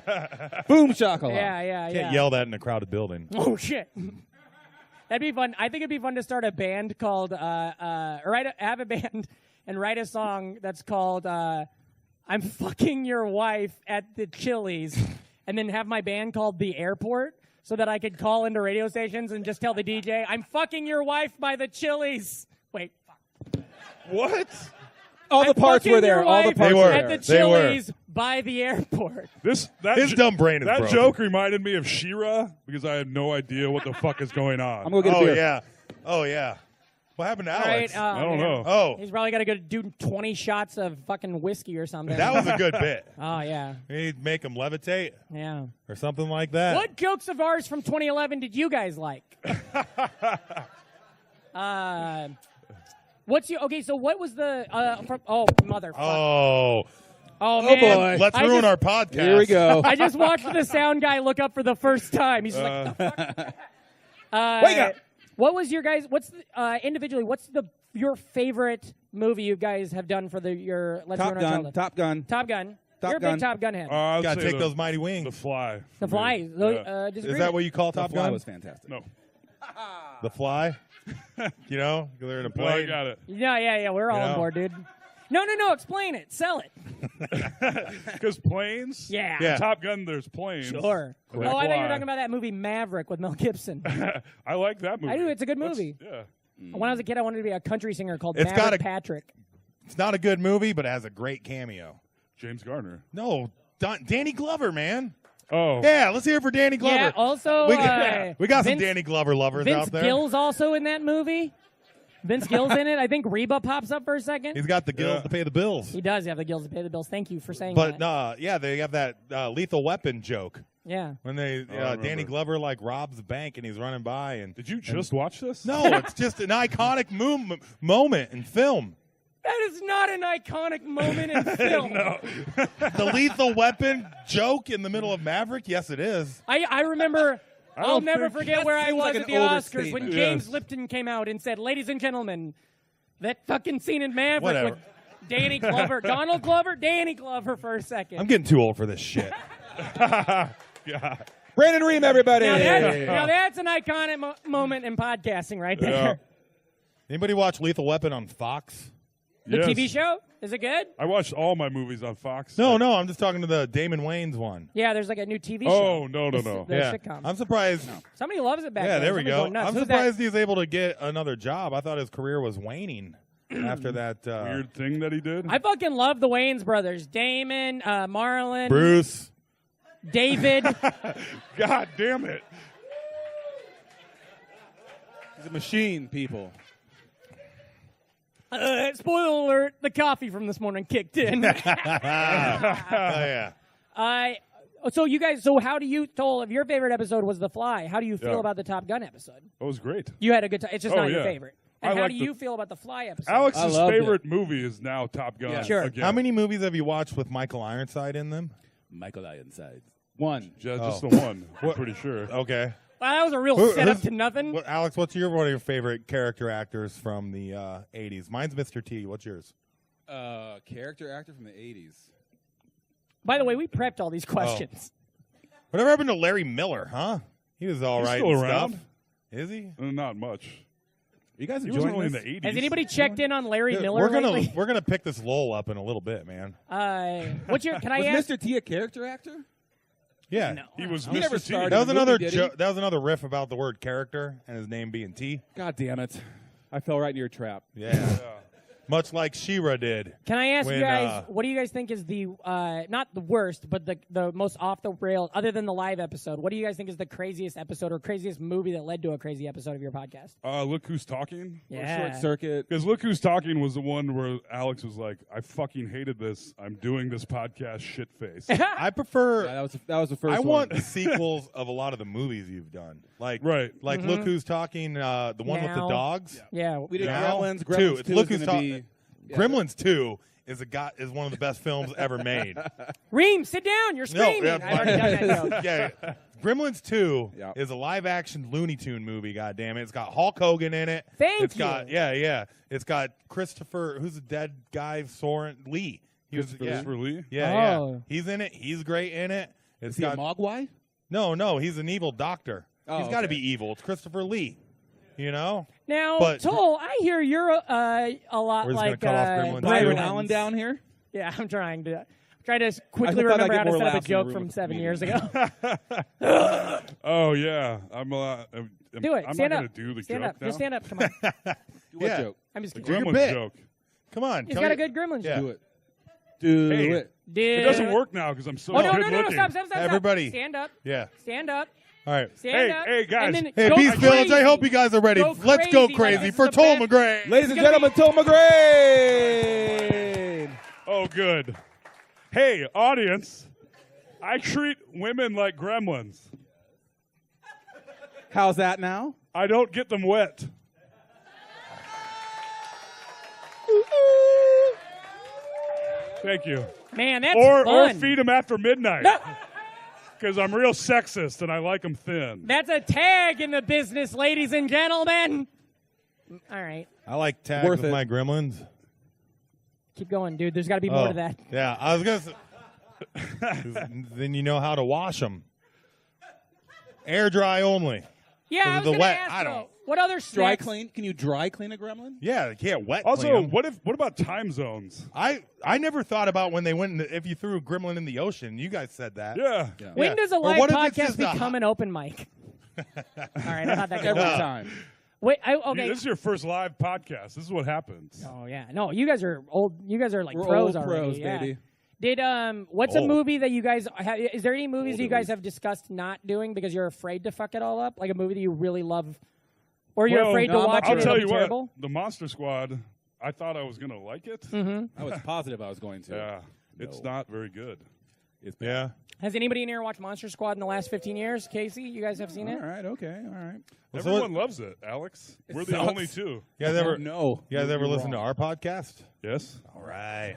Boom shakalaka. Yeah. Can't yell that in a crowded building. Oh, shit. That'd be fun. I think it'd be fun to start a band called, have a band and write a song that's called I'm Fucking Your Wife at the Chili's, and then have my band called The Airport so that I could call into radio stations and just tell the DJ, I'm fucking your wife by the Chili's. Wait, fuck. What? All the I'm parts fucking were there. your All the wife parts They were were. at there. the They were. Chili's by the airport. His dumb brain is That broken. joke reminded me of She-Ra because I had no idea what the fuck is going on. I'm going to get a Oh beer. yeah. Oh yeah. What happened to All Alex? right, I don't man. know. Oh, He's probably got to go do 20 shots of fucking whiskey or something. that was a good bit. Oh, yeah. He'd make him levitate Yeah. or something like that. What jokes of ours from 2011 did you guys like? What's your okay? So what was the motherfucker? Oh man! boy. Let's I ruin just- our podcast. Here we go. I just watched the sound guy look up for the first time. He's just like, the fuck? Wake up! What was your guys? What's the, individually? What's your favorite movie you guys have done for your Let's Top Ruin Our Gun. Childhood? Top Gun. Top Gun. Top You're a Gun. big Top Gun head. I'd Gotta say take those mighty wings. The Fly. The for me. Fly. Yeah. Is that what you call Top The Fly Gun? was fantastic. No. The Fly? You know, they're in a No, I plane. got it. Yeah. We're all You on know? board, dude. No. Explain it. Sell it. Because planes? Yeah. Yeah. Top Gun, there's planes. Sure. They Oh, I thought you were fly. talking about that movie Maverick with Mel Gibson. I like that movie. I do. It's a good movie. Yeah. When I was a kid, I wanted to be a country singer called It's got Maverick a- Patrick. It's not a good movie, but it has a great cameo. James Garner. No, Danny Glover, man. Oh. Yeah, let's hear it for Danny Glover. Yeah, also, we got some Vince- Danny Glover lovers Vince out there. Gill's also in that movie. Vince Gill's in it. I think Reba pops up for a second. He's got the gills Yeah. to pay the bills. He does have the gills to pay the bills. Thank you for saying But that. yeah, they have that Lethal Weapon joke Yeah. when they I remember. Danny Glover like robs the bank and he's running by and Did you just watch this? no, it's just an iconic moment in film. That is not an iconic moment in film. The Lethal Weapon joke in the middle of Maverick, yes, it is. I remember. I'll don't never think- forget that where I seems was like at an the Oscars when overstatement. James Yes. Lipton came out and said, "Ladies and gentlemen, that fucking scene in Maverick Whatever. with Danny Glover, Donald Glover, Danny Glover for a second." I'm getting too old for this shit. Yeah. Brandon Ream, everybody. Now that's an iconic moment in podcasting right there. Yeah. Anybody watch Lethal Weapon on Fox? The Yes. TV show? Is it good? I watched all my movies on Fox. No, I'm just talking to the Damon Wayans one. Yeah, there's like a new TV Oh, show. no. The Yeah, sitcom. I'm surprised. Somebody loves it back Yeah, then. there we Somebody's go. going nuts. I'm Who's surprised he's able to get another job. I thought his career was waning after that. Weird thing that he did. I fucking love the Wayans brothers. Damon, Marlon, Bruce. David. God damn it. He's a machine, people. Spoiler alert, the coffee from this morning kicked in. Oh, yeah. So how do you, Toll, if your favorite episode was The Fly, how do you feel Yeah. about the Top Gun episode? That was great. You had a good time. It's just Oh, not your yeah. favorite. And I how like do the- you feel about the Fly episode? Alex's I loved favorite movie is now Top Gun. Yeah. Sure. Again. How many movies have you watched with Michael Ironside in them? Michael Ironside. One. Just Oh. the one. I'm pretty sure. Okay. Well, that was a real Who- setup who's- to nothing. Alex, what's one of your favorite character actors from the 80s? Mine's Mr. T. What's yours? Character actor from the 80s. By the way, we prepped all these questions. Whatever happened to Larry Miller, huh? He was all He's right still and around. stuff. Is he? Not much. You guys He was enjoying only this? in the 80s. Has anybody checked in on Larry Miller we're gonna lately? we're gonna pick this lull up in a little bit, man. What's your? Can I Was ask? Mr. T a character actor? Yeah. No. He was He never Mr. T. started. That was in the another movie, did he? that was another riff about the word character and his name being T. God damn it. I fell right in your trap. Yeah. Much like She-Ra did. Can I ask When, you guys, what do you guys think is the, not the worst, but the most off the rails, other than the live episode, what do you guys think is the craziest episode or craziest movie that led to a crazy episode of your podcast? Look Who's Talking. Yeah. Short Circuit. Because Look Who's Talking was the one where Alex was like, I fucking hated this. I'm doing this podcast shit face. I prefer Yeah, that was the first I one. want the sequels of a lot of the movies you've done. Like Right. Like Look Who's Talking, the one with the Now. dogs. Yeah. We did Now? Gremlins. Two. Gremlins It's 2 Look is Who's gonna Talking. be... Yeah. Gremlins 2 is one of the best films ever made. Ream, sit down. You're screaming. yeah, I've already done that joke. Yeah. Gremlins 2 Yeah. is a live action Looney Tune movie, goddammit. It's got Hulk Hogan in it. Thank It's you. got yeah. It's got Christopher, who's the dead guy, Soren Lee. He was Christopher Lee? Yeah. Oh. He's in it. He's great in it. It's Is he a got Mogwai? No, he's an evil doctor. Oh, He's got to okay. be evil. It's Christopher Lee. You know? Now, But- Toll, I hear you're a lot We're just like gonna cut off Gremlins Byron too. Allen down here? Yeah, I'm trying to quickly thought I'd remember get how to more set up a laughs in the joke room from with 7 comedians. years ago. Oh, yeah. I'm Do it. I'm stand not up. going to do the stand joke up. now. Just stand up. Come on. What Yeah. joke? I'm just The kidding. your Gremlins bit. joke. Come on. He's tell got a your- good Gremlins Yeah. joke. Do it. Do Hey. it. It doesn't work now because I'm so Oh, no, good no, no, no. looking. Stop. Everybody. Stand up. Yeah. Stand up. All right. Stand up. Hey, guys. and then Hey, go Beast Village, crazy. I hope you guys are ready. Go Let's go crazy, crazy like for this is Toll the McGrane. Ladies and gonna gentlemen, Toll McGrane. Oh, good. Hey, audience. I treat women like gremlins. How's that now? I don't get them wet. Thank you. Man, that's Or fun. feed them after midnight. No. Because I'm real sexist and I like them thin. That's a tag in the business, ladies and gentlemen. All right. I like tags Worth with it. my gremlins. Keep going, dude. There's got to be more to that. Yeah, I was going to say. Then you know how to wash them. Air dry only. Yeah, I was The gonna wet, ask, I don't- though, what other Dry snacks? clean? Can you dry clean a gremlin? Yeah, they can't wet Also, clean 'em. what about time zones? I never thought about when they went if you threw a gremlin in the ocean. You guys said that. Yeah. When Yeah. does a Or live what if it's podcast just a become an open mic? All right, I thought that Every could time. Wait, okay. This is your first live podcast. This is what happens. Oh yeah, no, you guys are old. You guys are like We're pros old already. pros, yeah. baby. Did what's a Old. movie that you guys have? Is there any movies that you guys Oldies. have discussed not doing because you're afraid to fuck it all up? Like a movie that you really love, or you're Well, afraid to no, I'm watch not I'll it? tell and you it'll be what. terrible? The Monster Squad. I thought I was gonna like it. Mm-hmm. I was positive I was going to. Yeah, it's not very good. It's bad. Yeah. Has anybody in here watched Monster Squad in the last 15 years? Casey, you guys have seen All it? right, okay, all right. So Everyone loves it, Alex. We're the sucks. only two. You guys ever No. You guys ever You're listen to wrong. our podcast? Yes. All right.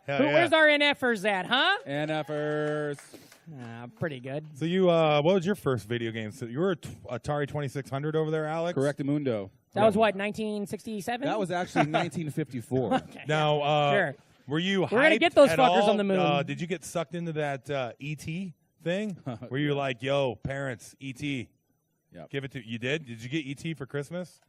Hell Who, yeah. Where's our NFers at, huh? NFers. Pretty good. So you what was your first video game? So you were Atari 2600 over there, Alex? Correctamundo. That was what, 1967? That was actually 1954. Okay. Now, Sure. were you We're gonna hyped get those at fuckers all? on the moon. Did you get sucked into that ET thing? Were you like, yo, parents, ET, Yep. give it to you? Did you get ET for Christmas?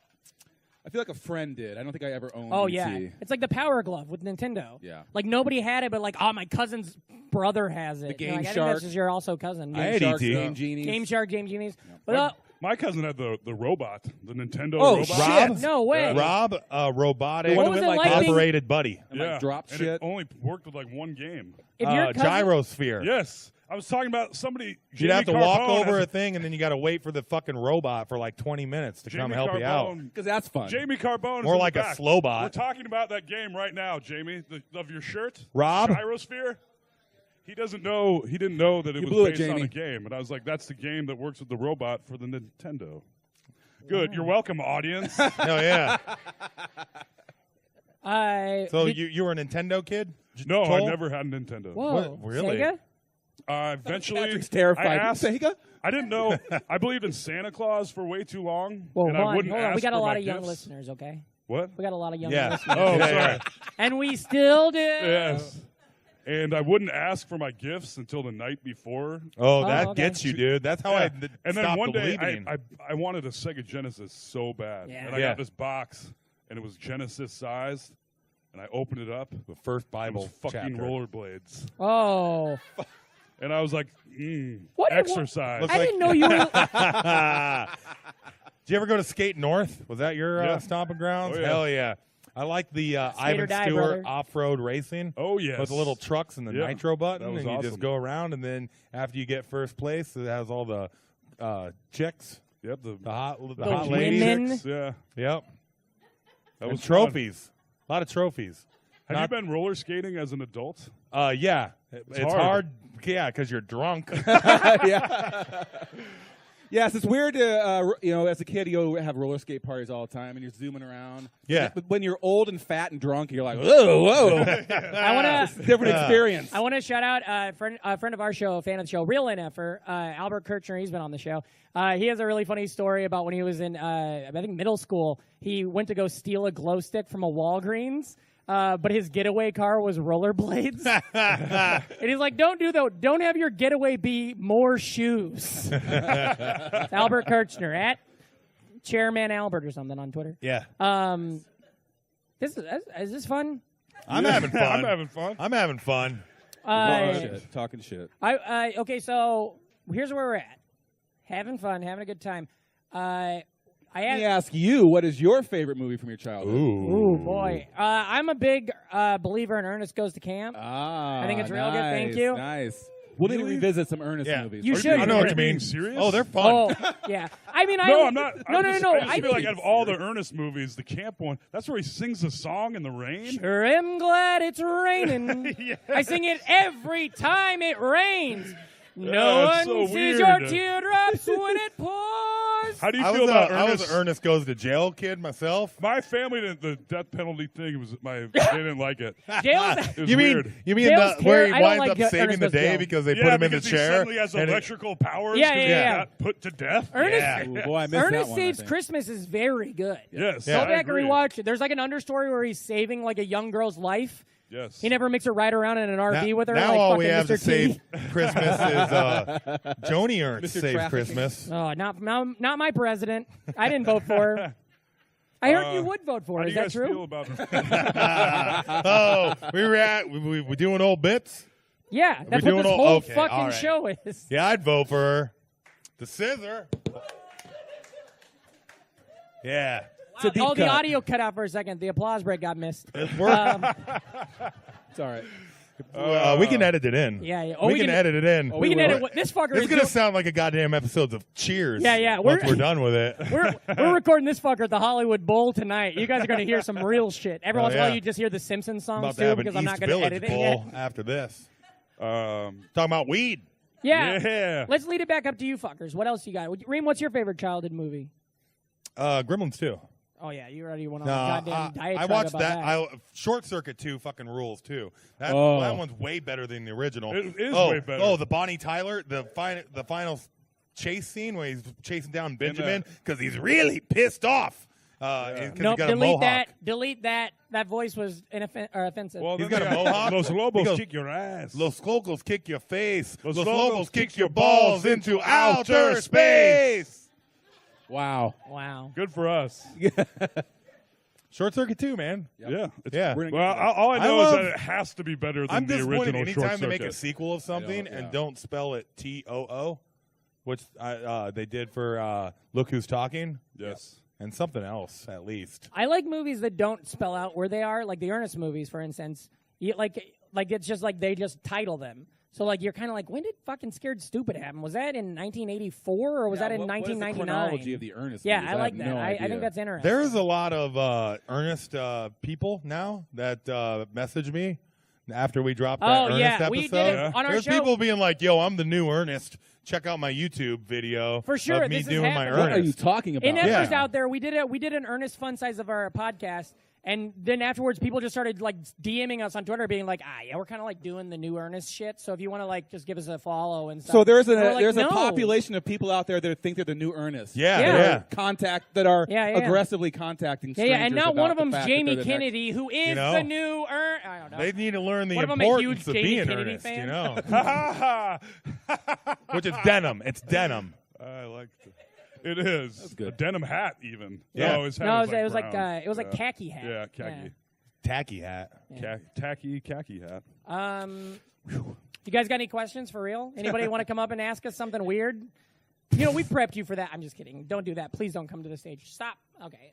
I feel like a friend did. I don't think I ever owned Oh ET. yeah, it's like the Power Glove with Nintendo. Yeah. like nobody had it, but like, oh, my cousin's brother has it. The You're Game like, I think Shark. that's just your also cousin. I had Sharks, ET. Game Genies. Game Shark, Game Genies. But, My cousin had the robot, the Nintendo Oh, robot. shit. Rob? no way. Rob, robotic, What was it like being- operated buddy. And, Yeah. like, drop and shit. it only worked with like one game. If your cousin, Gyrosphere. Yes. I was talking about somebody. You'd have to walk Carbone over has a thing, and then you got to wait for the fucking robot for like 20 minutes to come Jamie help you out. Carbone- Because that's fun. Jamie Carbone. More is in like the a back. slow bot. We're talking about that game right now, Jamie, of your shirt. Rob? Gyrosphere. He doesn't know. He didn't know that it You was blew it, based on Jamie. a game, and I was like, "That's the game that works with the robot for the Nintendo." Good. You're welcome, audience. Oh yeah. So did- you were a Nintendo kid? No, I Joel? never had a Nintendo. Whoa, What? Really? Sega? Eventually, Patrick's terrified. I asked. Sega? I didn't know. I believed in Santa Claus for way too long, Well, and hold I wouldn't on. ask We got a for lot my of young gifts. listeners. Okay, What? we got a lot of young Yeah. listeners, Oh, Yeah, sorry. yeah. and we still do. Yes. And I wouldn't ask for my gifts until the night before. Oh, that okay. gets you, dude. That's how Yeah. I And then stopped one day, believing. I wanted a Sega Genesis so bad. Yeah. And I Yeah. got this box, and it was Genesis sized, and I opened it up. the first It Bible was fucking chapter. rollerblades. Oh, And I was like, What- exercise. Looks I like- didn't know you were. Did you ever go to Skate North? Was that your Yeah. stomping grounds? Oh, yeah. Hell yeah. I like the or Ivan die, Stewart brother. off-road racing. Oh, yes. With the little trucks and the Yeah. nitro button, That was and you awesome. just go around, and then after you get first place, it has all the chicks, Yep. the hot The ladies. women. Chicks, yeah. Yep. That And was trophies. A lot of trophies. Have Not- you been roller skating as an adult? Yeah. It's hard. hard. Yeah, because you're drunk. Yeah. Yes, it's weird to, as a kid, you have roller skate parties all the time, and you're zooming around. Yeah. But when you're old and fat and drunk, you're like, whoa, whoa. I want to. Different experience. I want to shout out a friend of our show, a fan of the show, real NFer, Albert Kirchner. He's been on the show. He has a really funny story about when he was in, I think, middle school. He went to go steal a glow stick from a Walgreens, but his getaway car was rollerblades. And he's like, don't do that. Don't have your getaway be more shoes. It's Albert Kirchner at Chairman Albert or something on Twitter. Yeah. Is this fun? I'm having fun. I'm having fun. I'm having fun. Talking shit. Okay, so here's where we're at. Having fun, having a good time. Let me ask you, what is your favorite movie from your childhood? Ooh, boy. I'm a big believer in Ernest Goes to Camp. Ah, I think it's real good. Thank you. Nice. We'll need to revisit some Ernest Yeah. movies. You Are should. I know are what you you being mean. serious? Oh, they're fun. Oh, yeah. I mean, No, I'm not. No. I just feel like think out of all the Ernest movies, the camp one, that's where he sings a song in the rain. Sure am glad it's raining. Yeah. I sing it every time it rains. No Yeah, one it's so sees your weird. teardrops when it pours. How do you I feel was, about I was Ernest? an Ernest goes to jail kid myself. My family didn't. The death penalty thing was they didn't like it. Jail's It was You weird. mean Jail's where he I don't winds like up Ernest saving the goes to day jail. because they Yeah, put him in the because he chair? suddenly has and it- electrical powers. Yeah, 'cause yeah, he yeah. got put to death. Ernest, Yeah. Ooh, boy, I missed that Ernest one. I Saves think. Christmas is very good. Yes. Yeah. Go I back and agree. rewatch it. There's like an understory where he's saving like a young girl's life. Yes. He never makes her ride around in an RV with her. now like all fucking we have Mr. to save T. Christmas is Joni Ernst Mr. saves Trafficking. Christmas. Oh, not my president. I didn't vote for her. I heard you would vote for How her. do Is you that guys true? feel about Oh, we doing old bits? Yeah, that's doing what this all- whole okay, fucking all right. show is. Yeah, I'd vote for her. The scissor. Yeah. It's a deep Oh, the cut. audio cut out for a second. The applause break got missed. It's work. It's all right. We can edit it in. Yeah, yeah. Oh, we can edit it in. We can will. edit what this fucker It's is gonna doing. sound like a goddamn episode of Cheers. Yeah, yeah, Once we're- we're done with it. We're recording this fucker at the Hollywood Bowl tonight. You guys are going to hear some real shit. Every Oh, once in a while, yeah. you just hear the Simpsons I'm songs about to too have an because I'm East not going to Village edit it Bowl yet. after this. Talking about weed. Yeah. Yeah. Let's lead it back up to you fuckers. What else you got? Reem, what's your favorite childhood movie? Gremlins too. Oh yeah, you already went on No, a goddamn diatribe I watched about that. Short Circuit 2 fucking rules too. That one's way better than the original. It is oh, way better. Oh, the Bonnie Tyler, the final chase scene where he's chasing down Benjamin because he's really pissed off. Nope, He's got a delete mohawk. that. Delete that. That voice was offensive. Well, He's then got they a mohawk. Los He Lobos goes, kick your ass. Los Locos kick your face. Los Los Lobos Lobos kick your balls into outer space. Wow. Wow. Good for us. Short Circuit 2, man. Yeah. Yeah. We're gonna Well, get to that. all I know is love- that it has to be better than I'm the disappointed original anytime Short they make a Circuit. sequel of something yeah. and don't spell it TOO, which they did for Look Who's Talking. Yes. And something else, at least. I like movies that don't spell out where they are, like the Ernest movies, for instance. Like it's just like they just title them. So like you're kind of like, when did fucking Scared Stupid happen? Was that in 1984 or was that in What is the 1999? chronology of the Ernest Yeah, movies? I like have that. no I idea. think that's interesting. There's a lot of Ernest people now that message me after we dropped that Oh, Ernest yeah, episode. we did it on our There's show. people being like, yo, I'm the new Ernest. Check out my YouTube video For sure, of me this is doing my happening. Ernest. What are you talking about? Inever's Yeah. out there. We did an Ernest fun size of our podcast, and then afterwards, people just started like DMing us on Twitter, being like, yeah, we're kind of like doing the new Ernest shit. So if you want to like just give us a follow and stuff. So there's And we're like, a no. population of people out there that think they're the new Ernest. Yeah, Yeah. That are Yeah, yeah. aggressively contacting Yeah, strangers. and not one about of the them's fact that Jamie they're the next- Kennedy, who is You know? the new Ernest. I don't know. They need to learn the What if I'm a huge importance of Jamie being Kennedy Ernest, fan? you know? Ha Which is denim. It's denim. I like it. It is. That's good. A denim hat, even. Yeah. No, his hat No, is it was like brown. it was like khaki hat. Yeah, khaki. Tacky hat. Tacky khaki hat. You guys got any questions for real? Anybody want to come up and ask us something weird? You know, we prepped you for that. I'm just kidding. Don't do that. Please don't come to the stage. Stop. Okay.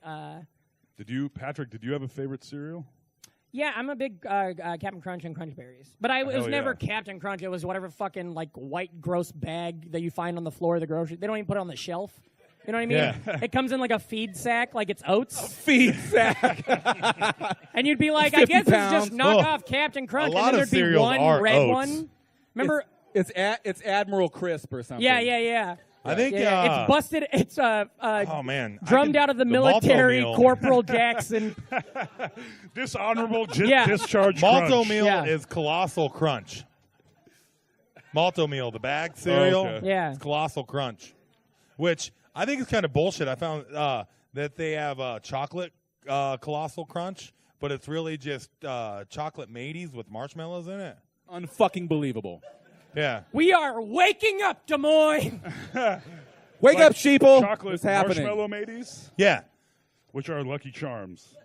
Patrick, did you have a favorite cereal? Yeah, I'm a big Captain Crunch and Crunch Berries. But it was Hell never yeah. Captain Crunch. It was whatever fucking like white gross bag that you find on the floor of the grocery. They don't even put it on the shelf. You know what I mean? Yeah. It comes in like a feed sack, like it's oats. feed sack. And you'd be like, I 50 guess pounds. it's just knock off Captain Crunch, lot and then of there'd be cereals one are red oats. one. Remember? It's Admiral Crisp or something. Yeah. I think It's busted. It's oh man, drummed out of the military, Malto meal. Corporal Jackson. Dishonorable Yeah. discharge Malto crunch. meal Yeah. is Colossal Crunch. Malto meal, the bag cereal. Okay. Yeah. It's Colossal Crunch, which I think is kind of bullshit. I found that they have chocolate Colossal Crunch, but it's really just chocolate mateys with marshmallows in it. Unfucking believable. Yeah. We are waking up, Des Moines. Wake up, sheeple. Chocolate What's happening? marshmallow mateys, Yeah. which are Lucky Charms.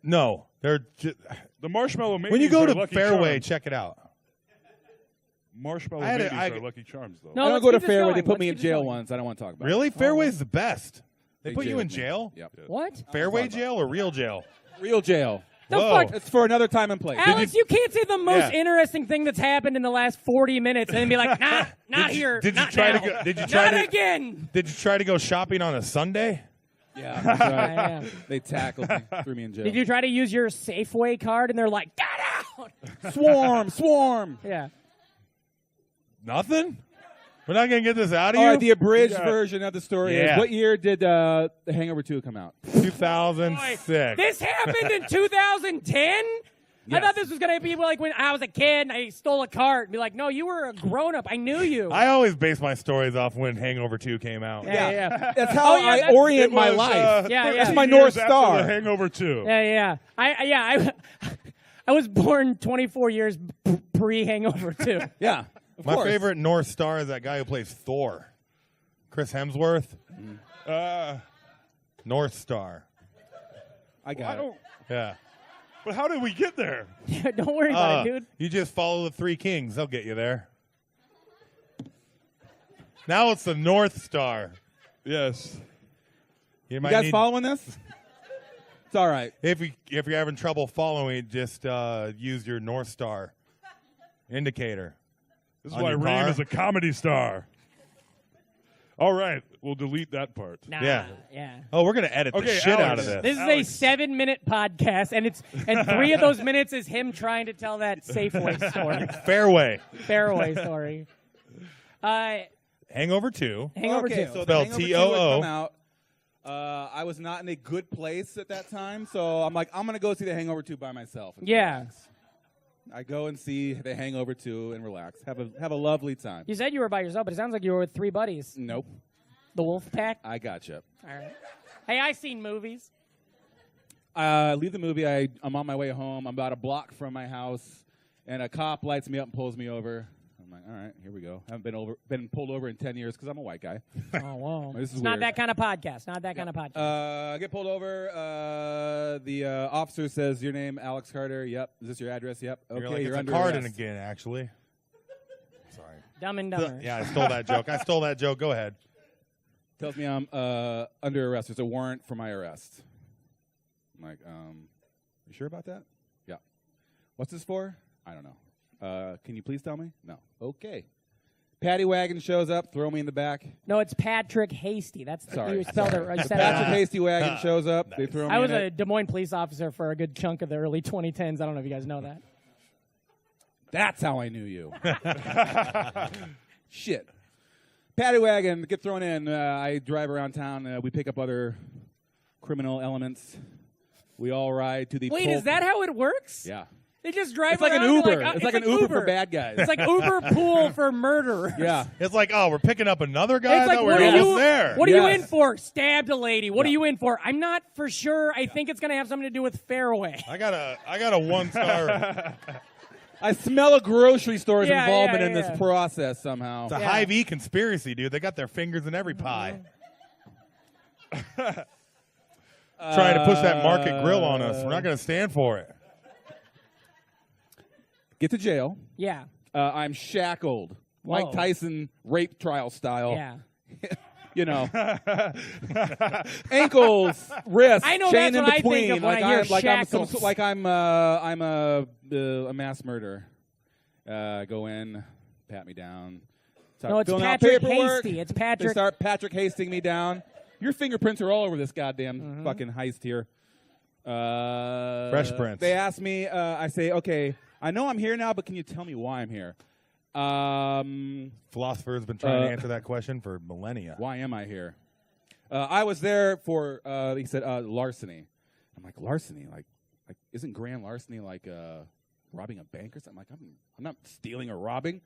No, they're just, The marshmallow mateys when you go are to Lucky Fairway, Charms. check it out. Marshmallow I had mateys it- are Lucky Charms, though. No, I don't let's go to keep this Fairway. going. They put Let's me in keep this jail going. once. I don't want to talk about it. Really? Fairway's the best. They put you jailed in me. jail? Yep. What? Fairway jail or real jail? Real jail. The Whoa. fuck? It's for another time and place. Alex, you can't say the most Yeah. interesting thing that's happened in the last 40 minutes and then be like, nah, not here. Did you not try now. to go? Did you try Not to? again. Did you try to go shopping on a Sunday? Yeah, that's right. Yeah. They tackled me, threw me in jail. Did you try to use your Safeway card and they're like, get out? Swarm. Yeah. Nothing. We're not gonna get this out of All you. right, the abridged version of the story Yeah. is, what year did The Hangover 2 come out? 2006. This happened in 2010? I Yes. thought this was going to be like when I was a kid and I stole a cart and be like, no, you were a grown-up. I knew you. I always base my stories off when Hangover 2 came out. Yeah. That's how Oh, yeah, I that's- orient It my was, life. Yeah, That's yeah. my 2 North years after Star. The Hangover 2. Yeah. I was born 24 years pre-Hangover, too. Yeah. Of My course. favorite North Star is that guy who plays Thor, Chris Hemsworth. North Star. I I got it. don't. Yeah. But how did we get there? Don't worry about it, dude. You just follow the three kings. They'll get you there. Now it's the North Star. Yes. You You guys following this? It's all right. If you're having trouble following, just use your North Star indicator. This is On why your Ream car? is a comedy star. All right, we'll delete that part. Nah, Yeah. yeah. Oh, we're gonna edit the Okay, shit Alex. out of this. This is Alex. a 7-minute podcast, and 3 of those minutes is him trying to tell that Safeway story, Fairway. Fairway story. Hangover 2. Hangover okay, 2. so Spelled the Hangover 2 T-O-O. had come out. I was not in a good place at that time, so I'm like, I'm going to go see The Hangover 2 by myself. and Yeah. relax. I go and see The Hangover 2 and relax. Have a lovely time. You said you were by yourself, but it sounds like you were with 3 buddies. Nope. The Wolf Pack. I gotcha. All right. Hey, I seen movies. Leave the movie. I'm on my way home. I'm about a block from my house, and a cop lights me up and pulls me over. I'm like, all right, here we go. Haven't been pulled over in 10 years because I'm a white guy. Oh, wow. This is It's not weird. that kind of podcast. Not that kind of podcast. I get pulled over. The officer says, your name, Alex Carter. Yep. Is this your address? Yep. Okay, You're like, you're it's under a Cardin arrest. again, actually. Sorry. Dumb and Dumber. Yeah, I stole that joke. Go ahead. Tells me I'm under arrest. There's a warrant for my arrest. I'm like, you sure about that? Yeah. What's this for? I don't know. Can you please tell me? No. Okay. Paddy wagon shows up. Throw me in the back. No, it's Patrick Hasty. That's the, Sorry. you spelled it right. You said Patrick it. Hasty wagon shows up. They throw me I was in a it. Des Moines police officer for a good chunk of the early 2010s. I don't know if you guys know that. That's how I knew you. Shit. Paddy wagon, get thrown in. I drive around town. We pick up other criminal elements. We all ride to the Wait, Pol- is that how it works? Yeah. They just drive It's like an around Uber. Like, it's like an Uber for bad guys. It's like Uber pool for murderers. Yeah. It's like, oh, we're picking up another guy. It's like, I thought what we are were you? almost there. What are you Yes. in for? Stabbed a lady. What are Yeah. you in for? I'm not for sure. I think it's going to have something to do with Fairway. I got a 1-star. I smell a grocery store's Yeah, involvement yeah, in yeah. this process somehow. It's a Yeah. Hy-Vee conspiracy, dude. They got their fingers in every pie. Trying to push that market grill on us. We're not going to stand for it. Get to jail. Yeah. I'm shackled. Whoa. Mike Tyson rape trial style. Yeah. You know. Ankles, wrists, I know chain that's in what I between. think of when like I hear I'm, like shackles. I'm a mass murderer. Go in, pat me down. Start No, it's filling out Patrick paperwork. Hasty. It's They Patrick. start Patrick Hasting me down. Your fingerprints are all over this goddamn fucking heist here. Fresh prints. They ask me, I say, okay, I know I'm here now, but can you tell me why I'm here? Philosopher has been trying to answer that question for millennia. Why am I here? I was there for, he said, larceny. I'm like, larceny? Like isn't grand larceny like robbing a bank or something? I'm not stealing or robbing.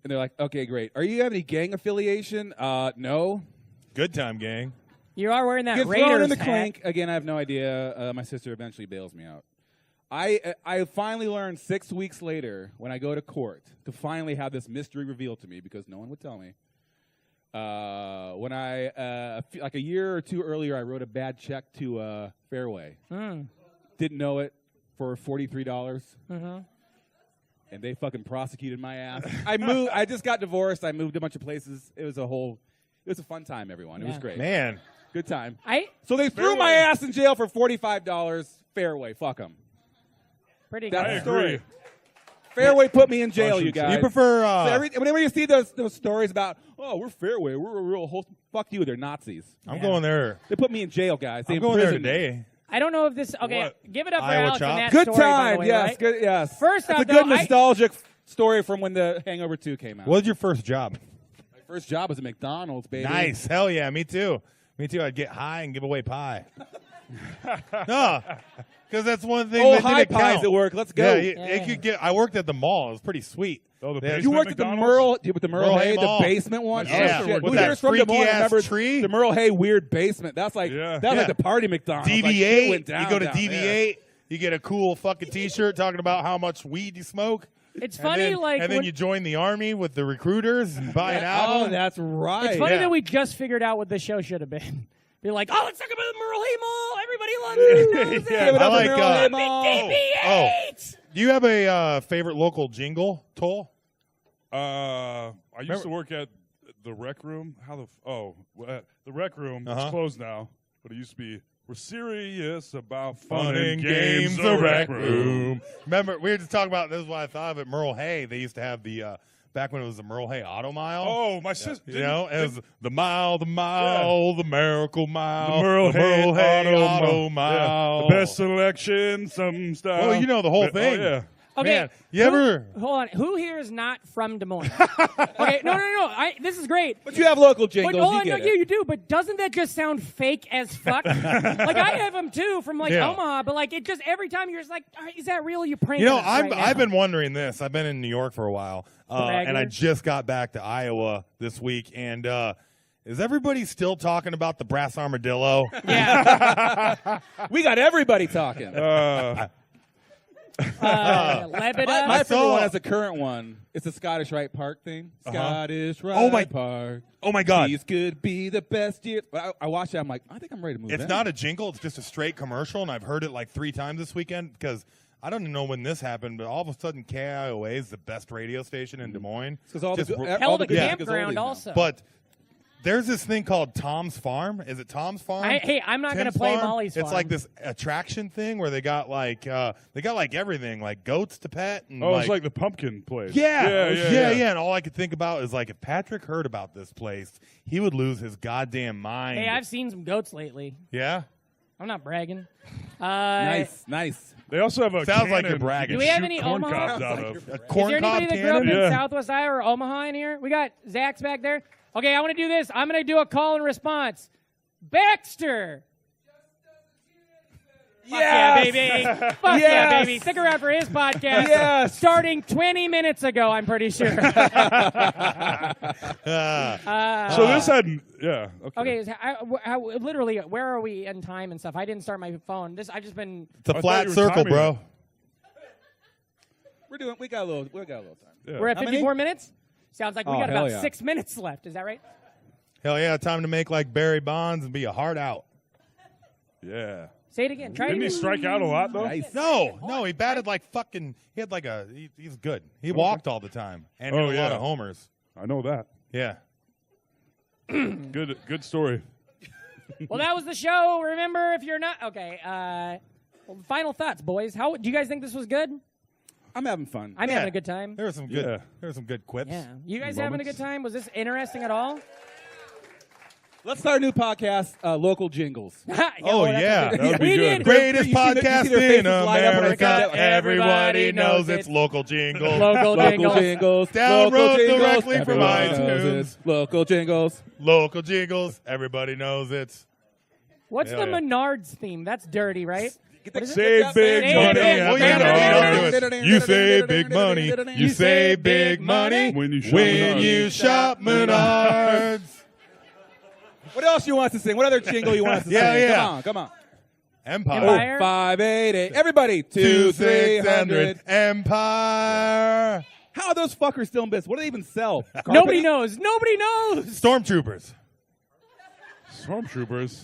And they're like, okay, great. Are you have any gang affiliation? No. Good time, gang. You are wearing that Get Raiders thrown in the hat. clink. Again, I have no idea. My sister eventually bails me out. I finally learned 6 weeks later when I go to court to finally have this mystery revealed to me because no one would tell me. When like a year or two earlier, I wrote a bad check to Fairway. Didn't know it for $43. And they fucking prosecuted my ass. I just got divorced. I moved a bunch of places. It was a whole It was a fun time, everyone. It was great. Man. Good time. I So they threw my ass in jail for $45. Fairway, fuck them. pretty That's good. the story. Fairway put me in jail, you Washington. guys. You prefer... So whenever you see those stories about, oh, we're Fairway, we're a real host, fuck you, they're Nazis. I'm going there. They put me in jail, guys. They I'm going there imprisoned me. today. I don't know if this. Okay, What? give it up for Iowa Alex Chop? and that Good story, by time, the way, yes, right? good, yes. First It's off, a good though, nostalgic story from when the Hangover 2 came out. What was your first job? My first job was at McDonald's, baby. Nice. Hell yeah. Me too. Me too. I'd get high and give away pie. No. Because that's one thing Oh, that high didn't pies count. at work. Let's go. Yeah, it could get. I worked at the mall. It was pretty sweet. Oh, the They had- basement You worked at the McDonald's? Merle Hay, the Mall. basement one? Yeah. Oh, shit. With Who that here's from Des Moines freaky-ass remembers tree? the Merle Hay weird basement? That's like, Yeah. that's Yeah. like the party McDonald's. Like, shit DV8. went down You go to down there. DV8. You get a cool fucking T-shirt talking about how much weed you smoke. It's And funny, then, like and then when- you join the army with the recruiters and buy an Oh, album. that's right. it's funny Yeah. that we just figured out what the show should have been. Be like, oh, let's talk about the Merle Hay Mall. Everybody loves it. Yeah, Give it I up for like, Merle Hay Mall. DV8. Do you have a favorite local jingle, Toll? I used to work at the rec room. The rec room. It's closed now, but it used to be. We're serious about fun and games. The rec room. Remember, we were just talking about this. Is what I thought of at Merle Hay. They used to have the back when it was the Merle Hay Auto Mile. Oh, my sister. You know, it was the mile, the miracle mile, The Merle Hay Auto Mile. Yeah, the best selection, some style. Oh, you know the whole Oh, thing. yeah. Okay, Man, you ever? Hold on. Who here is not from Des Moines? Okay, no. This is great. But you have local jingles. But hold you on, get no, it. you do. But doesn't that just sound fake as fuck? Like I have them too from like Yeah. Omaha, but like it just every time you're just like, is that real? You pranking You know, us right now. I've been wondering this. I've been in New York for a while, and I Bragger. just got back to Iowa this week. And is everybody still talking about the Brass Armadillo? Yeah. We got everybody talking. Lebeda. My favorite saw- one is a current one. It's the Scottish Rite Park thing. Scottish Rite Oh, my- Park. Oh my God! These could be the best years. But I watched it. I'm like, I think I'm ready to move It's in. not a jingle. It's just a straight commercial, and I've heard it like 3 times this weekend because I don't even know when this happened, but all of a sudden KIOA is the best radio station in Des Moines. Because all the Just good- ro- Hell all of the a good music is campground oldies now. also. But there's this thing called Tom's Farm. Is it Tom's Farm? Hey, I'm not going to Tim's play Farm? Molly's It's Farm. like this attraction thing where they got like everything, like goats to pet. And Oh, it's like the pumpkin place. yeah, yeah. And all I could think about is like if Patrick heard about this place, he would lose his goddamn mind. Hey, I've seen some goats lately. yeah. I'm not bragging. Nice. They also have a Sounds like cannon you're bragging. you Do we have shoot any corn Omaha? cobs out Sounds of. A Is corn there cob anybody that grew up cannon? in Yeah. Southwest Iowa or Omaha in here? We got Zach's back there. Okay, I want to do this. I'm going to do a call and response. Baxter. Fuck yeah, baby. Fuck yeah, Yes. baby. Stick around for his podcast. Yes. Starting 20 minutes ago, I'm pretty sure. So this had, yeah. Okay, literally, where are we in time and stuff? I didn't start my phone. I've just been. It's a I flat thought you were circle, timing bro. We got a little time. Yeah. We're at How many? 54 minutes? Sounds like we Oh, got hell about yeah. 6 minutes left. Is that right? Hell yeah, time to make like Barry Bonds and be a hard out. Yeah. Say it again. Try Didn't it he again. strike out a lot, though? Nice. No, he batted like fucking. He had like he's good. He walked all the time and hit Oh, a lot yeah. of homers. I know that. Yeah. Good story. Well, that was the show. Remember, if you're not okay. Final thoughts, boys. How do you guys think this was good? I'm having fun. I'm Yeah. having a good time. There were some good. Yeah. There were some good quips. Yeah, you guys having a good time? Was this interesting at all? Let's start a new podcast, Local Jingles. Oh, that's yeah. a good- That would be we good. did. Greatest You see their podcast faces in light up when I America. said that? Everybody knows it's local jingle. Local jingles. Jingles. Download Local jingles. directly from Everybody knows iTunes. it's Local Jingles. Local jingles. Everybody knows it's. What's Hell the yeah. Menards theme? That's dirty, right? What is it? Save big Save money. big Well, money. you know, do it. You save big money. You save big money When you shop when Menards. you shop Menards. What else you want us to sing? What other jingle you want us to Yeah, sing? yeah. Come on. Empire. Empire. 5, 8, 8. Everybody. 2, 300. 600. Empire. How are those fuckers still in business? What do they even sell? Nobody knows. Nobody knows. Stormtroopers. Stormtroopers.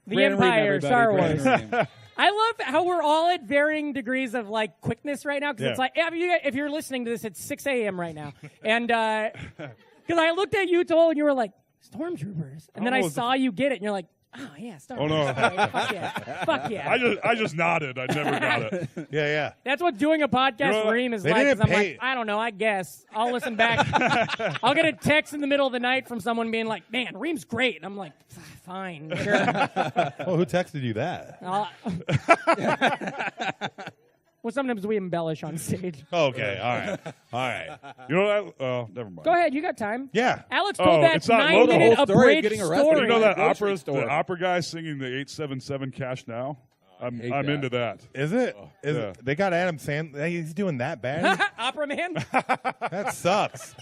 The Grand Ream, Empire, everybody. Star Grand Wars. Ream. I love how we're all at varying degrees of like quickness right now because Yeah. it's like if you're listening to this, it's 6 a.m. right now, and because I looked at you, Toll, and you were like, Stormtroopers. And then I saw you get it, and you're like, oh, yeah, Stormtroopers. Oh, no. Fuck yeah. Fuck yeah. I just nodded. I never got it. Yeah. That's what doing a podcast for Ream is they like. 'Cause didn't I'm pay- like, I don't know. I guess I'll listen back. I'll get a text in the middle of the night from someone being like, "Man, Ream's great," and I'm like, "Fine, sure." Oh, who texted you that? Well, sometimes we embellish on stage. Okay, all right. You know that? Oh, never mind. Go ahead, you got time. Yeah. Alex told that it's not local. 9-minute The whole story of abridged getting arrested. story. You know that Grocery store. the opera guy singing the 877 Cash Now? I'm hate that. into that. Is it? Yeah. They got Adam Sandler. He's doing that bad? Opera man. That sucks.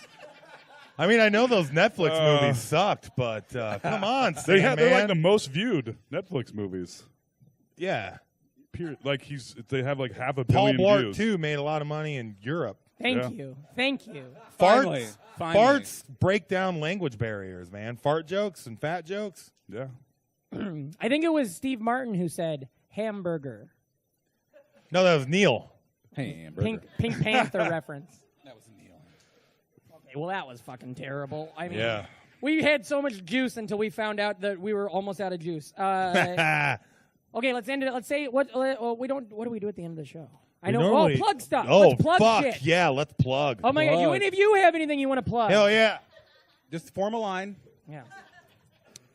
I mean, I know those Netflix movies sucked, but come on, They're Sandman. like the most viewed Netflix movies. Yeah. Like they have like half a Paul billion Blart views. 2 made a lot of money in Europe. Thank you. Finally. Farts break down language barriers, man. Fart jokes and fat jokes. Yeah. I think it was Steve Martin who said hamburger. No, that was Neil. Hamburger. Pink Panther reference. That was Neil. Okay, well, that was fucking terrible. I mean, Yeah. we had so much juice until we found out that we were almost out of juice. Okay, let's end it. Let's say what we don't. What do we do at the end of the show? I know. normally- Plug stuff. Oh, Let's plug fuck. shit. Yeah, let's plug. Oh my god! Plug. Any of you have anything you want to plug? Hell yeah. Just form a line. Yeah.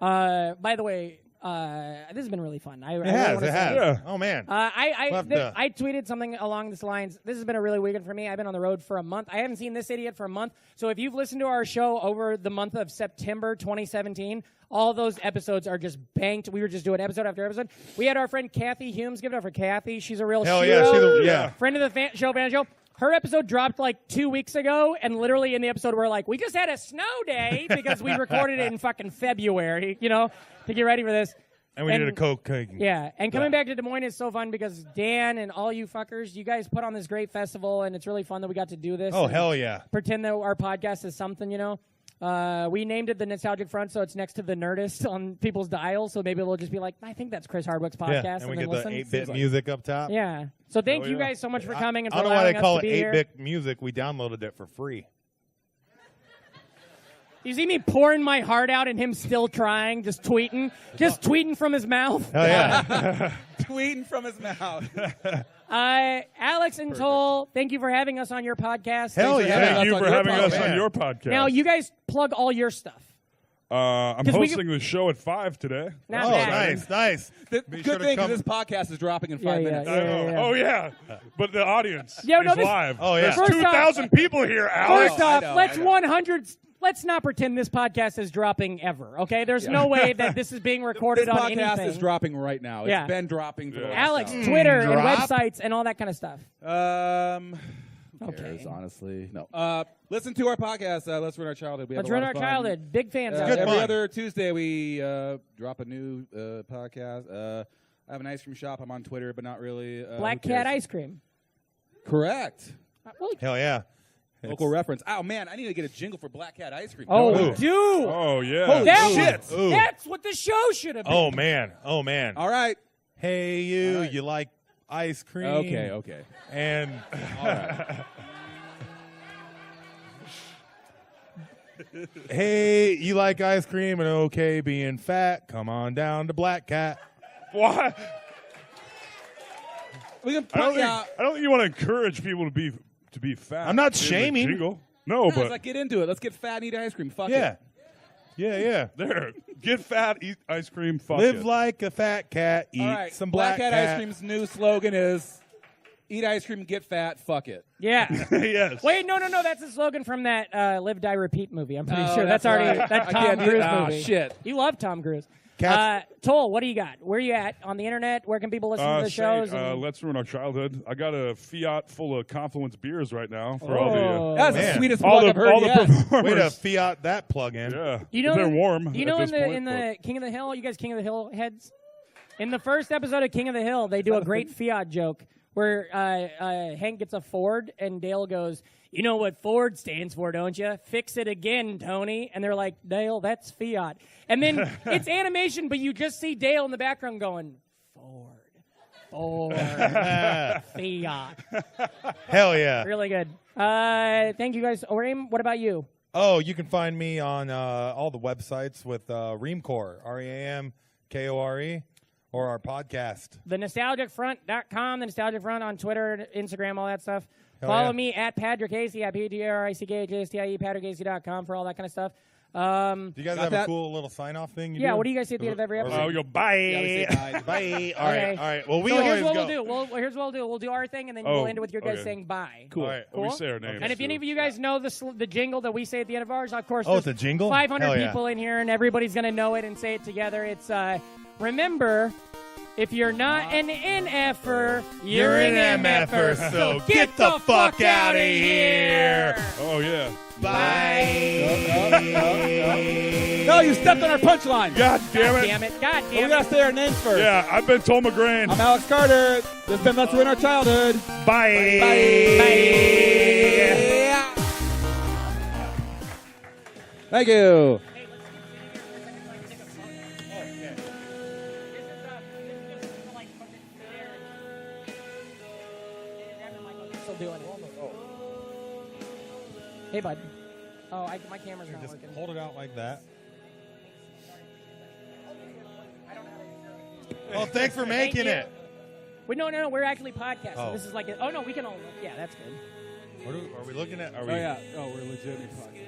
By the way, this has been really fun. It has. Yeah. Oh, man. I tweeted something along this lines. This has been a really weekend for me. I've been on the road for a month. I haven't seen this idiot for a month. So if you've listened to our show over the month of September 2017, all those episodes are just banked. We were just doing episode after episode. We had our friend Kathy Humes. Give it up for Kathy. She's a real Hell hero. yeah. Friend of the show, fan show. Her episode dropped like 2 weeks ago, and literally in the episode we're like, we just had a snow day because we recorded it in fucking February, to get ready for this. And we did a Coke cake. Yeah, and coming back to Des Moines is so fun because Dan and all you fuckers, you guys put on this great festival, and it's really fun that we got to do this. Oh, and hell yeah. Pretend that our podcast is something, We named it the Nostalgic Front, so it's next to the Nerdist on people's dials, so maybe it'll just be like, I think that's Chris Hardwick's podcast, Yeah, and we then get the listen. 8-bit music up top. Yeah. So thank Oh, you yeah. guys so much for coming and I for don't know why allowing they us call to it be here. 8-bit music. We downloaded it for free. You see me pouring my heart out and him still trying, just tweeting from his mouth. Hell yeah. Tweeting from his mouth. Alex and Toll, thank you for having us on your podcast. Hell Thanks for yeah. having Thank you for having us podcast. on your podcast. Now, you guys plug all your stuff. I'm 'Cause we hosting the show at 5 today. Not Oh, bad. nice. The Be good sure to thing is come- this podcast is dropping in Yeah, 5 yeah, minutes. yeah. I know. Oh yeah, but the audience Yeah, no, is this- live. Oh, yeah. There's First off- 2,000 people here, Alex. First I off, know, let's I know. 100. Let's not pretend this podcast is dropping ever. Okay, there's no way that this is being recorded This on podcast anything. is dropping right now. Yeah. It's been dropping for the last Alex, hour. Twitter and drop? websites and all that kind of stuff. Who cares, Okay. honestly? No. Listen to our podcast, Let's Ruin Our Childhood. We have Let's a lot run of our fun. childhood. Big fans out good there. Every fun. other Tuesday, we drop a new podcast. I have an ice cream shop. I'm on Twitter, but not really. Black who Cat cares? ice cream. Correct. Well, Hell yeah. Local reference. Oh, man, I need to get a jingle for Black Cat ice cream. oh, Ooh. we do. Oh yeah. Holy That shit. Ooh. That's what the show should have been. Oh, man. Oh, man. All right. Hey, you. All right. You like ice cream? Okay. And All right. hey, you like ice cream and okay being fat? Come on down to Black Cat. What? We can I don't, put think, out. I don't think you want to encourage people to be fat. I'm not in the shaming. jingle. No, Let's but like get into it. Let's get fat and eat ice cream. Fuck Yeah. it. Yeah. there. Get fat, eat ice cream, fuck Live it. like a fat cat, eat All right. some Black Black Cat Ice Cream's new slogan is eat ice cream, get fat, fuck it. Yeah. Yes. Wait, no. That's the slogan from that Live, Die, Repeat movie. I'm pretty Oh, sure that's already right. that I Tom can't do- Cruise oh, movie. shit. You love Tom Cruise. Cats- Toll, what do you got? Where are you at on the internet? Where can people listen to the shows? and- Let's Ruin Our Childhood. I got a Fiat full of Confluence beers right now for all Oh. That's Man. the sweetest all plug the I've heard all yet. the performers. Way to Fiat that plug in. Yeah, You know, they're warm. You know, at in this the point, in but- the King of the Hill, you guys King of the Hill heads. In the first episode of King of the Hill, they do a great Fiat joke where Hank gets a Ford and Dale goes, "You know what Ford stands for, don't you? Fix it again, Tony." And they're like, "Dale, that's Fiat." And then it's animation, but you just see Dale in the background going, Ford, Fiat. Hell yeah. Really good. Thank you guys. Ream, what about you? Oh, you can find me on all the websites with Reamcore, REAMKORE, or our podcast. TheNostalgicFront.com, The Nostalgic Front on Twitter, Instagram, all that stuff. Hell Follow yeah. me at Patrick Casey, at PATRICKHASTIE, PatrickCasey.com for all that kind of stuff. Do you guys have a cool little sign-off thing? Yeah, what do you guys say at the end of every episode? We go, bye. Yeah, we say bye. Bye. All Okay. right, all right. Well, we So always here's what go. we'll do. Here's what we'll do. We'll do our thing, and then we'll end it with your guys saying bye. Cool. All right. We say our names. And if any too. of you guys know the jingle that we say at the end of ours, of course, Oh, there's it's a jingle? 500 Hell yeah. people in here, and everybody's going to know it and say it together. It's, remember, if you're not an NFer, you're an MFer. so get the fuck out of here. Oh, yeah. Bye. No, you stepped on our punchline. God damn it. Damn it. God We damn gotta it. say our names first. Yeah, I've been Toll McGrane. I'm Alex Carter. This has been Let's Ruin Our Childhood. Bye. Thank you. Still doing it. Hey, bud. Oh, my camera's not Just working. hold it out like that. Well, thanks for making it. Wait, no. We're actually podcasting. Oh. This is like, we can all look. Yeah, that's good. What are we looking at? Are Oh, we? yeah. Oh, we're legitimately talking.